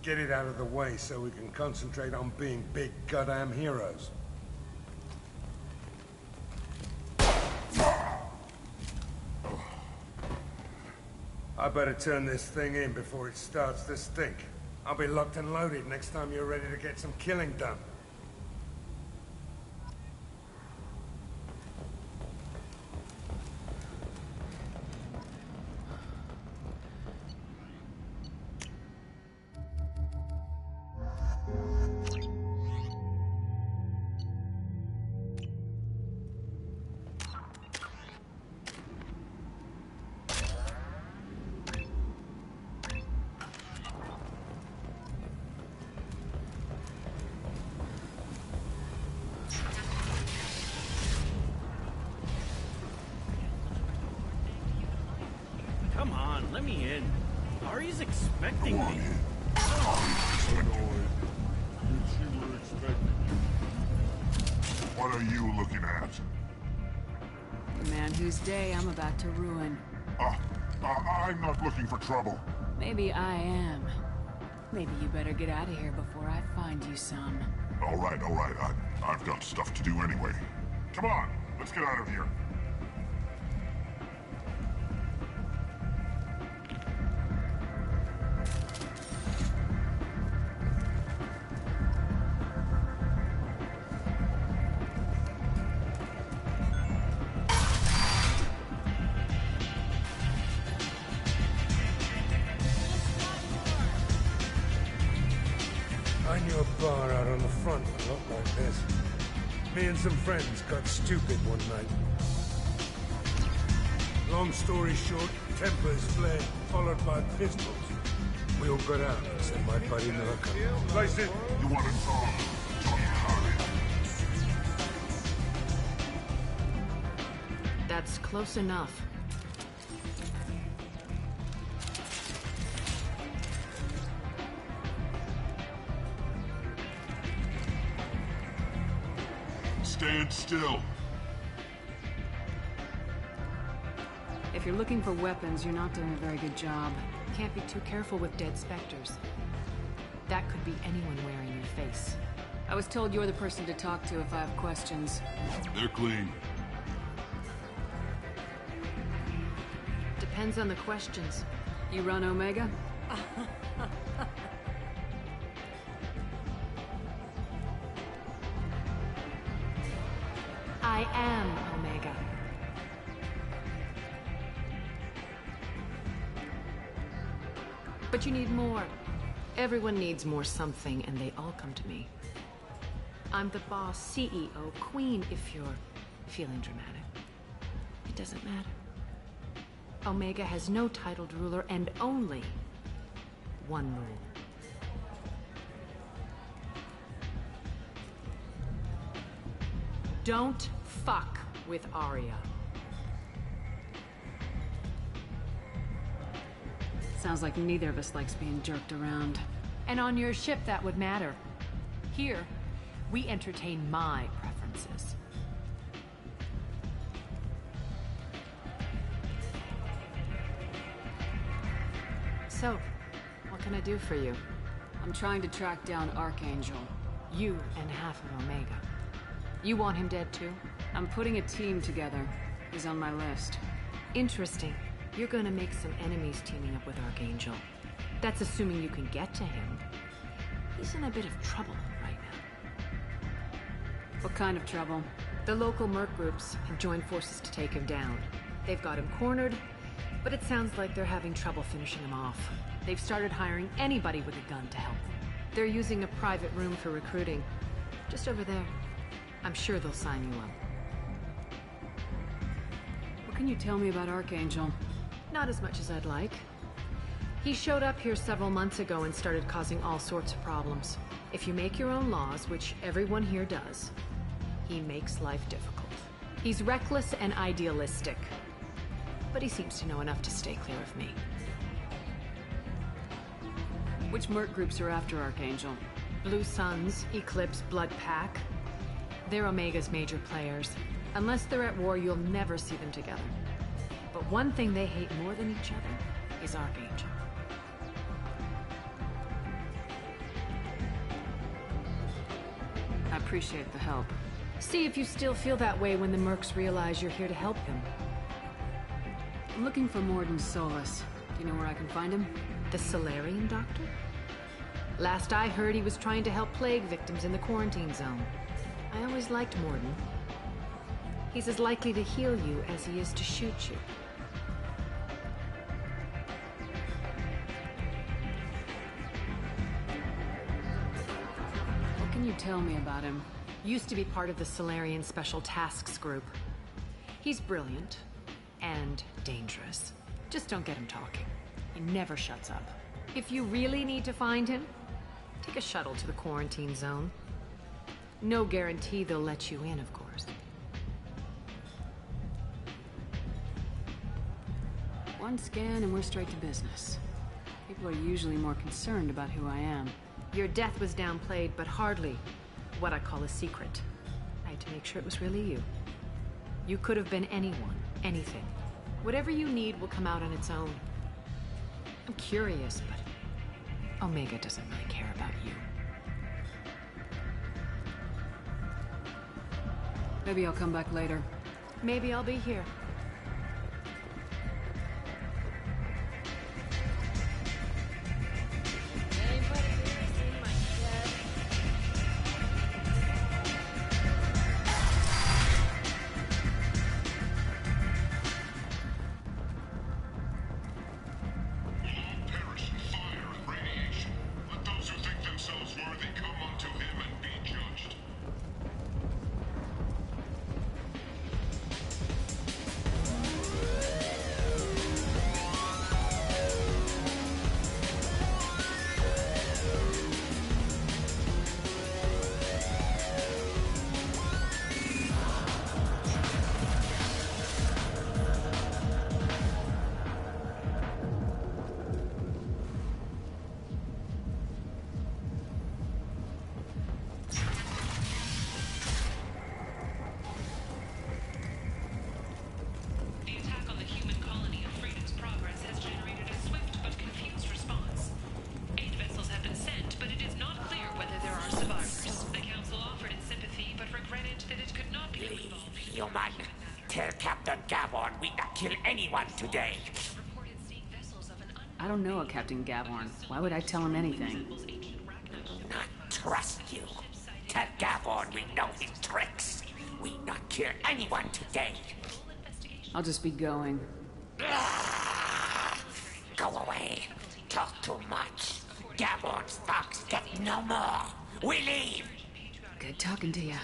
Get it out of the way so we can concentrate on being big goddamn heroes. I better turn this thing in before it starts to stink. I'll be locked and loaded next time you're ready to get some killing done. Come on, let me in. Ari's expecting me. What are you looking at? The man whose day I'm about to ruin. I'm not looking for trouble. Maybe I am. Maybe you better get out of here before I find you some. All right. I've got stuff to do anyway. Come on, let's get out of here. I knew a bar out on the front that looked like this. Me and some friends got stupid one night. Long story short, tempers flared, followed by pistols. We all got out, except my buddy Narco. Place it! You want to talk? That's close enough. Stand still. If you're looking for weapons, you're not doing a very good job. Can't be too careful with dead specters. That could be anyone wearing your face. I was told you're the person to talk to if I have questions. They're clean. Depends on the questions. You run Omega? I am Omega. But you need more. Everyone needs more something, and they all come to me. I'm the boss, CEO, queen, if you're feeling dramatic. It doesn't matter. Omega has no titled ruler and only one rule. Don't fuck with Arya. Sounds like neither of us likes being jerked around. And on your ship, that would matter. Here, we entertain my preferences. So, what can I do for you? I'm trying to track down Archangel. You and half of Omega. You want him dead too? I'm putting a team together. He's on my list. Interesting. You're gonna make some enemies teaming up with Archangel. That's assuming you can get to him. He's in a bit of trouble right now. What kind of trouble? The local merc groups have joined forces to take him down. They've got him cornered, but it sounds like they're having trouble finishing him off. They've started hiring anybody with a gun to help them. They're using a private room for recruiting. Just over there. I'm sure they'll sign you up. What can you tell me about Archangel? Not as much as I'd like. He showed up here several months ago and started causing all sorts of problems. If you make your own laws, which everyone here does, he makes life difficult. He's reckless and idealistic. But he seems to know enough to stay clear of me. Which merc groups are after Archangel? Blue Suns, Eclipse, Blood Pack. They're Omega's major players. Unless they're at war, you'll never see them together. But one thing they hate more than each other is Archangel. I appreciate the help. See if you still feel that way when the mercs realize you're here to help them. I'm looking for Morden Solus. Do you know where I can find him? The Salarian doctor? Last I heard, he was trying to help plague victims in the quarantine zone. I always liked Morden. He's as likely to heal you as he is to shoot you. What can you tell me about him? Used to be part of the Salarian Special Tasks Group. He's brilliant and dangerous. Just don't get him talking. He never shuts up. If you really need to find him, take a shuttle to the quarantine zone. No guarantee they'll let you in, of course. One scan and we're straight to business. People are usually more concerned about who I am. Your death was downplayed, but hardly what I call a secret. I had to make sure it was really you. You could have been anyone, anything. Whatever you need will come out on its own. I'm curious, but Omega doesn't really care about you. Maybe I'll come back later. Maybe I'll be here. kill anyone today. I don't know a Captain Gavorn. Why would I tell him anything? Not trust you. Tell Gavorn we know his tricks. We not kill anyone today. I'll just be going. Go away. Talk too much. Gavorn's thugs get no more. We leave. Good talking to you.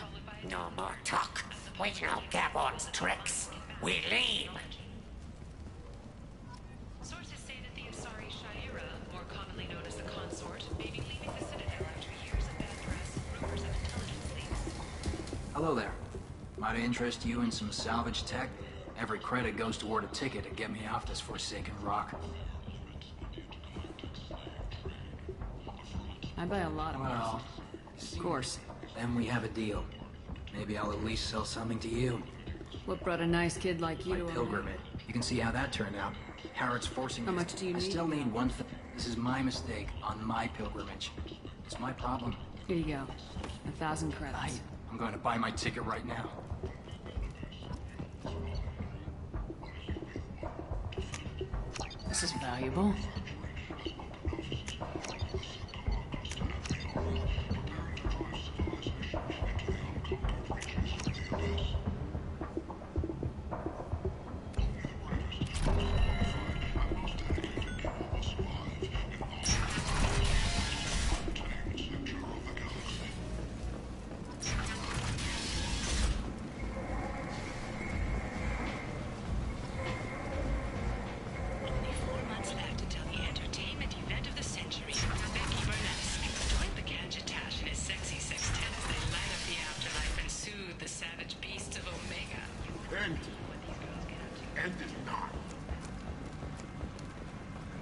No more talk. We know Gavorn's tricks. We leave. Sources say that the Asari Shaira, more commonly known as the Consort, may be leaving the Citadel after years of bad press and rumors of intelligence leaks. Hello there. Might I interest you in some salvage tech? Every credit goes toward a ticket to get me off this forsaken rock. I buy a lot of Well, of course. Then we have a deal. Maybe I'll at least sell something to you. What brought a nice kid like you My to pilgrimage. You can see how that turned out. Harrod's forcing me. How much do you need? I still need one thing. This is my mistake on my pilgrimage. It's my problem. Here you go. 1,000 credits. I'm going to buy my ticket right now. This is valuable.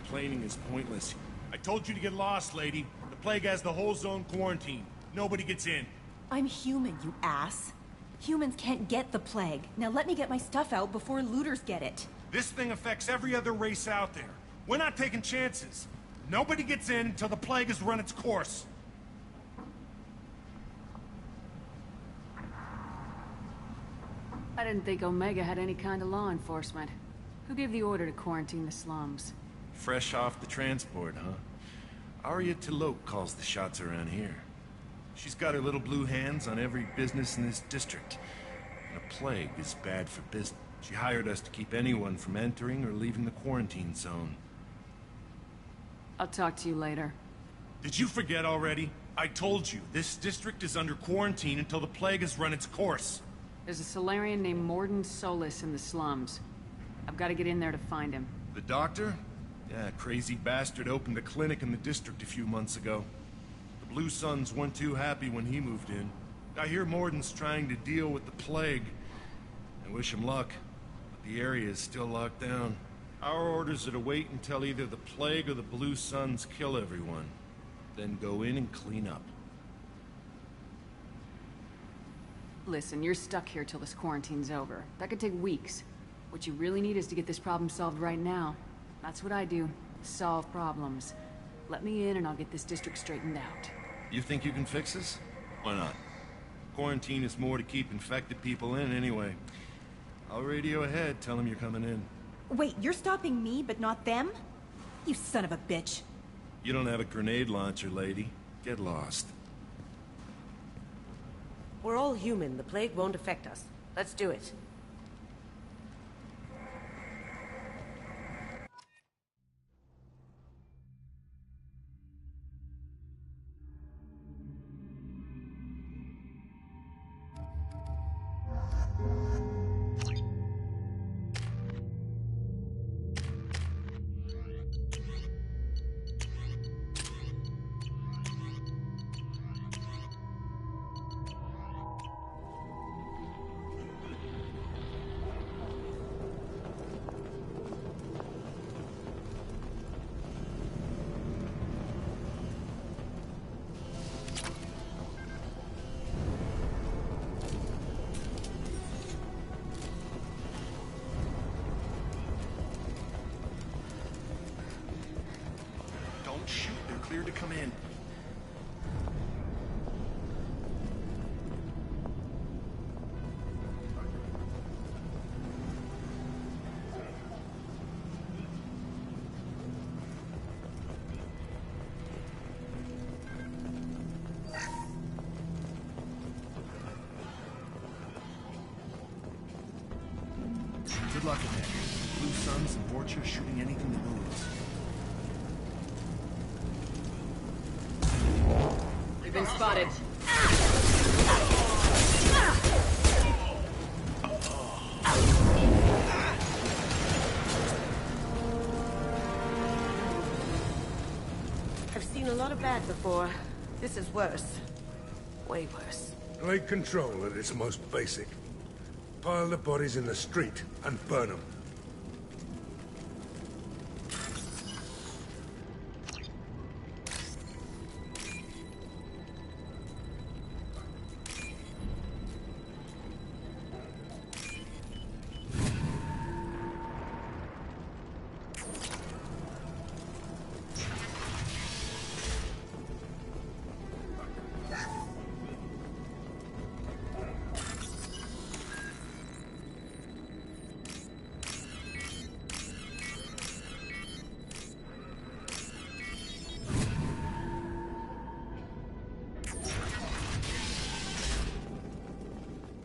Complaining is pointless. I told you to get lost, lady. The plague has the whole zone quarantined. Nobody gets in. I'm human, you ass. Humans can't get the plague. Now let me get my stuff out before looters get it. This thing affects every other race out there. We're not taking chances. Nobody gets in until the plague has run its course. I didn't think Omega had any kind of law enforcement. Who gave the order to quarantine the slums? Fresh off the transport, huh? Arya T'Loak calls the shots around here. She's got her little blue hands on every business in this district. And a plague is bad for business. She hired us to keep anyone from entering or leaving the quarantine zone. I'll talk to you later. Did you forget already? I told you, this district is under quarantine until the plague has run its course. There's a Solarian named Morden Solis in the slums. I've got to get in there to find him. The doctor? Yeah, crazy bastard opened a clinic in the district a few months ago. The Blue Suns weren't too happy when he moved in. I hear Morden's trying to deal with the plague. I wish him luck, but the area is still locked down. Our orders are to wait until either the plague or the Blue Suns kill everyone. Then go in and clean up. Listen, you're stuck here till this quarantine's over. That could take weeks. What you really need is to get this problem solved right now. That's what I do. Solve problems. Let me in and I'll get this district straightened out. You think you can fix this? Why not? Quarantine is more to keep infected people in anyway. I'll radio ahead, tell them you're coming in. Wait, you're stopping me, but not them? You son of a bitch. You don't have a grenade launcher, lady. Get lost. We're all human. The plague won't affect us. Let's do it. Don't shoot, they're cleared to come in. Good luck in there. Blue Suns and Vorcha shooting anything that moves. We've been spotted. I've seen a lot of bad before. This is worse. Way worse. Plague control at its most basic. Pile the bodies in the street and burn them.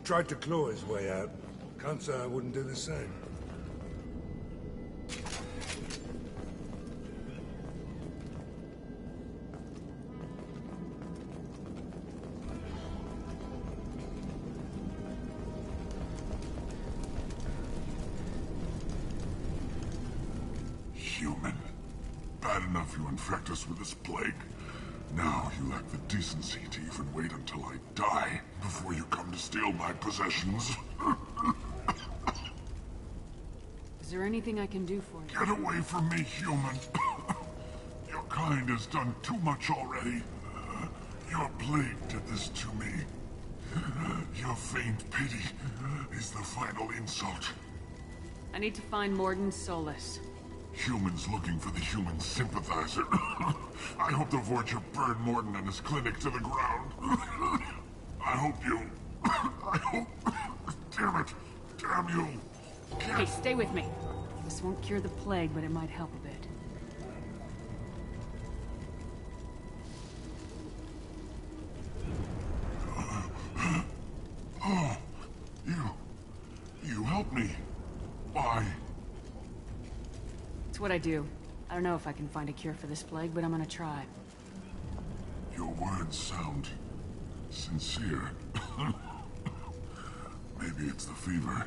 Tried to claw his way out. Can't say I wouldn't do the same. Human. Bad enough you infect us with this plague. Now you lack the decency to even wait until I die before you come to steal my possessions. Is there anything I can do for you? Get away from me, human. Your kind has done too much already. Your plague did this to me. Your feigned pity is the final insult. I need to find Mordin Solus. Humans looking for the human sympathizer. I hope the Vorcha burn Mordin and his clinic to the ground. I hope you... I hope... Damn it! Damn you! Hey, stay with me. This won't cure the plague, but it might help a bit. Oh, you helped me. Why? It's what I do. I don't know if I can find a cure for this plague, but I'm gonna try. Your words sound sincere. Maybe it's the fever.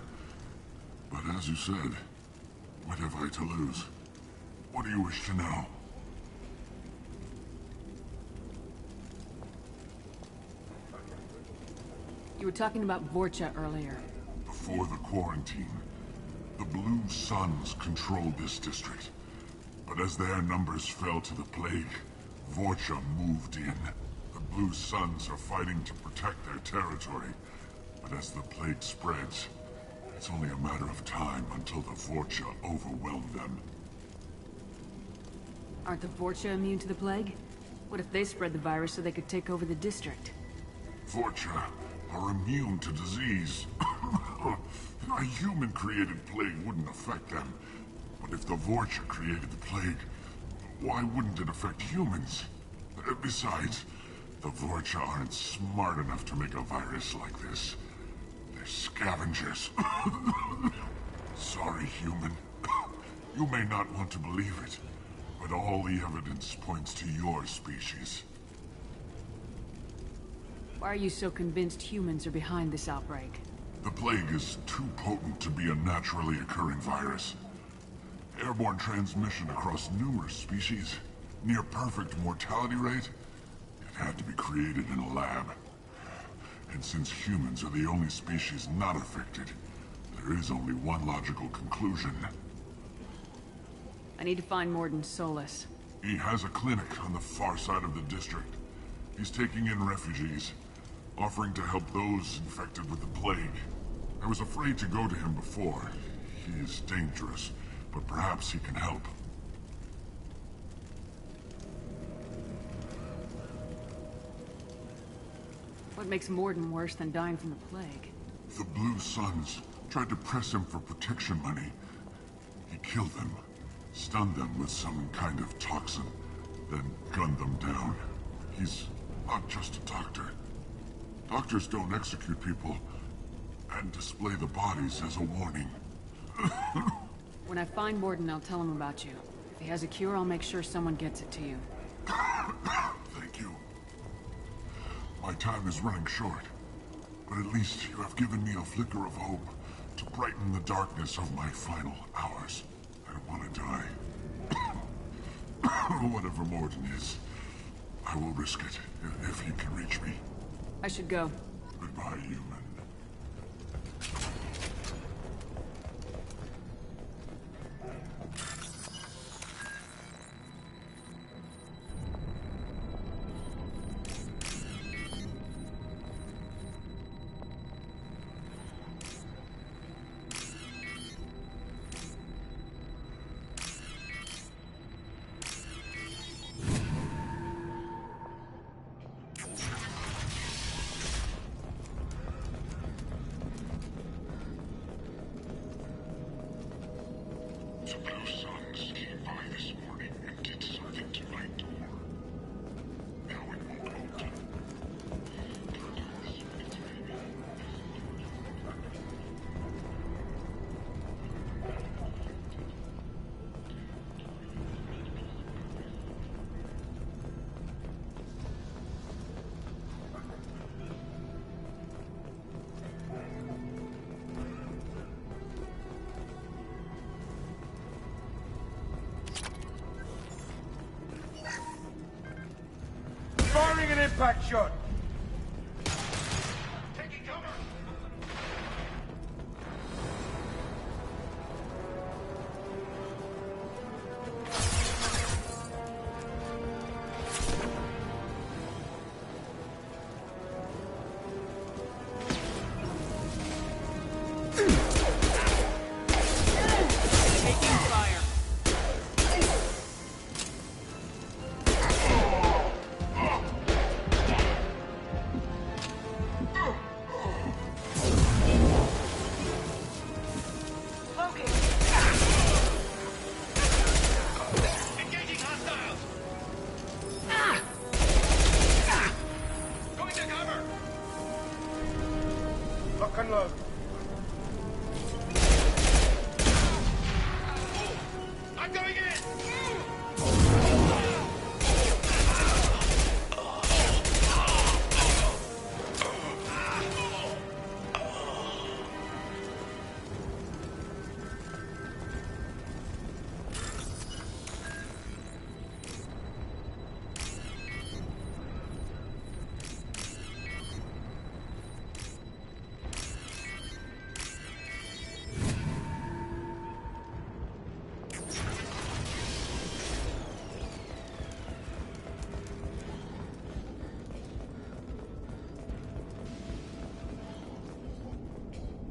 But as you said, what have I to lose? What do you wish to know? You were talking about Vorcha earlier. Before the quarantine, the Blue Suns controlled this district. But as their numbers fell to the plague, Vorcha moved in. The Blue Suns are fighting to protect their territory. But as the plague spreads, it's only a matter of time until the Vorcha overwhelm them. Aren't the Vorcha immune to the plague? What if they spread the virus so they could take over the district? Vorcha are immune to disease. A human-created plague wouldn't affect them. But if the Vorcha created the plague, why wouldn't it affect humans? Besides, the Vorcha aren't smart enough to make a virus like this. They're scavengers. Sorry, human. You may not want to believe it, but all the evidence points to your species. Why are you so convinced humans are behind this outbreak? The plague is too potent to be a naturally occurring virus. Airborne transmission across numerous species, near perfect mortality rate. It had to be created in a lab. And since humans are the only species not affected, there is only one logical conclusion. I need to find Mordin Solus. He has a clinic on the far side of the district. He's taking in refugees, offering to help those infected with the plague. I was afraid to go to him before. He is dangerous, but perhaps he can help. What makes Mordin worse than dying from the plague? The Blue Suns tried to press him for protection money. He killed them, stunned them with some kind of toxin, then gunned them down. He's not just a doctor. Doctors don't execute people and display the bodies as a warning. When I find Morden, I'll tell him about you. If he has a cure, I'll make sure someone gets it to you. Thank you. My time is running short, but at least you have given me a flicker of hope to brighten the darkness of my final hours. I don't want to die. Whatever Morden is, I will risk it if he can reach me. I should go. Goodbye, human. Firing an impact shot! Taking cover! Taking fire. Engaging hostiles! Going to cover! Lock and load. I'm going in!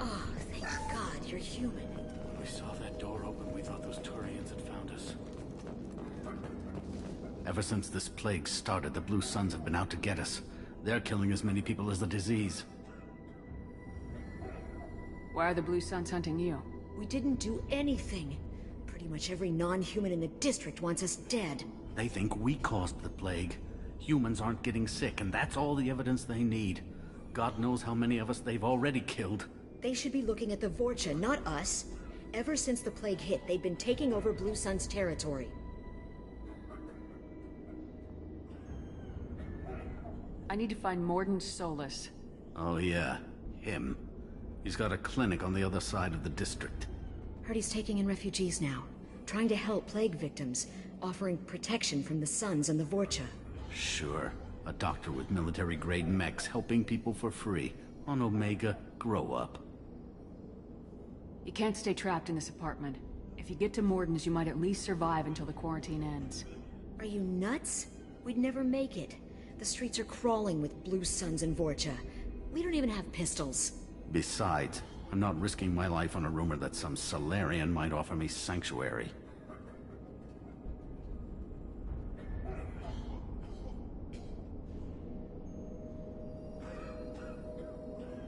Oh, thank God you're human. When we saw that door open, we thought those Turians had found us. Ever since this plague started, the Blue Suns have been out to get us. They're killing as many people as the disease. Why are the Blue Suns hunting you? We didn't do anything. Pretty much every non-human in the district wants us dead. They think we caused the plague. Humans aren't getting sick, and that's all the evidence they need. God knows how many of us they've already killed. They should be looking at the Vorcha, not us. Ever since the plague hit, they've been taking over Blue Sun's territory. I need to find Morden Solus. Oh yeah, him. He's got a clinic on the other side of the district. Heard he's taking in refugees now, trying to help plague victims, offering protection from the Suns and the Vorcha. Sure. A doctor with military-grade mechs helping people for free. On Omega, grow up. You can't stay trapped in this apartment. If you get to Morden's, you might at least survive until the quarantine ends. Are you nuts? We'd never make it. The streets are crawling with Blue Suns and Vorcha. We don't even have pistols. Besides, I'm not risking my life on a rumor that some Salarian might offer me sanctuary.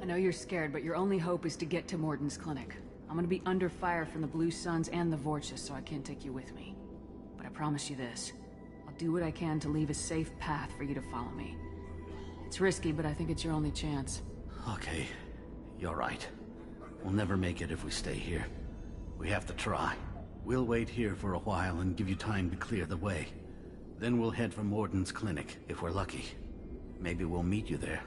I know you're scared, but your only hope is to get to Morden's clinic. I'm gonna be under fire from the Blue Suns and the Vorcha, so I can't take you with me. But I promise you this. I'll do what I can to leave a safe path for you to follow me. It's risky, but I think it's your only chance. Okay, you're right. We'll never make it if we stay here. We have to try. We'll wait here for a while and give you time to clear the way. Then we'll head for Morden's clinic, if we're lucky. Maybe we'll meet you there.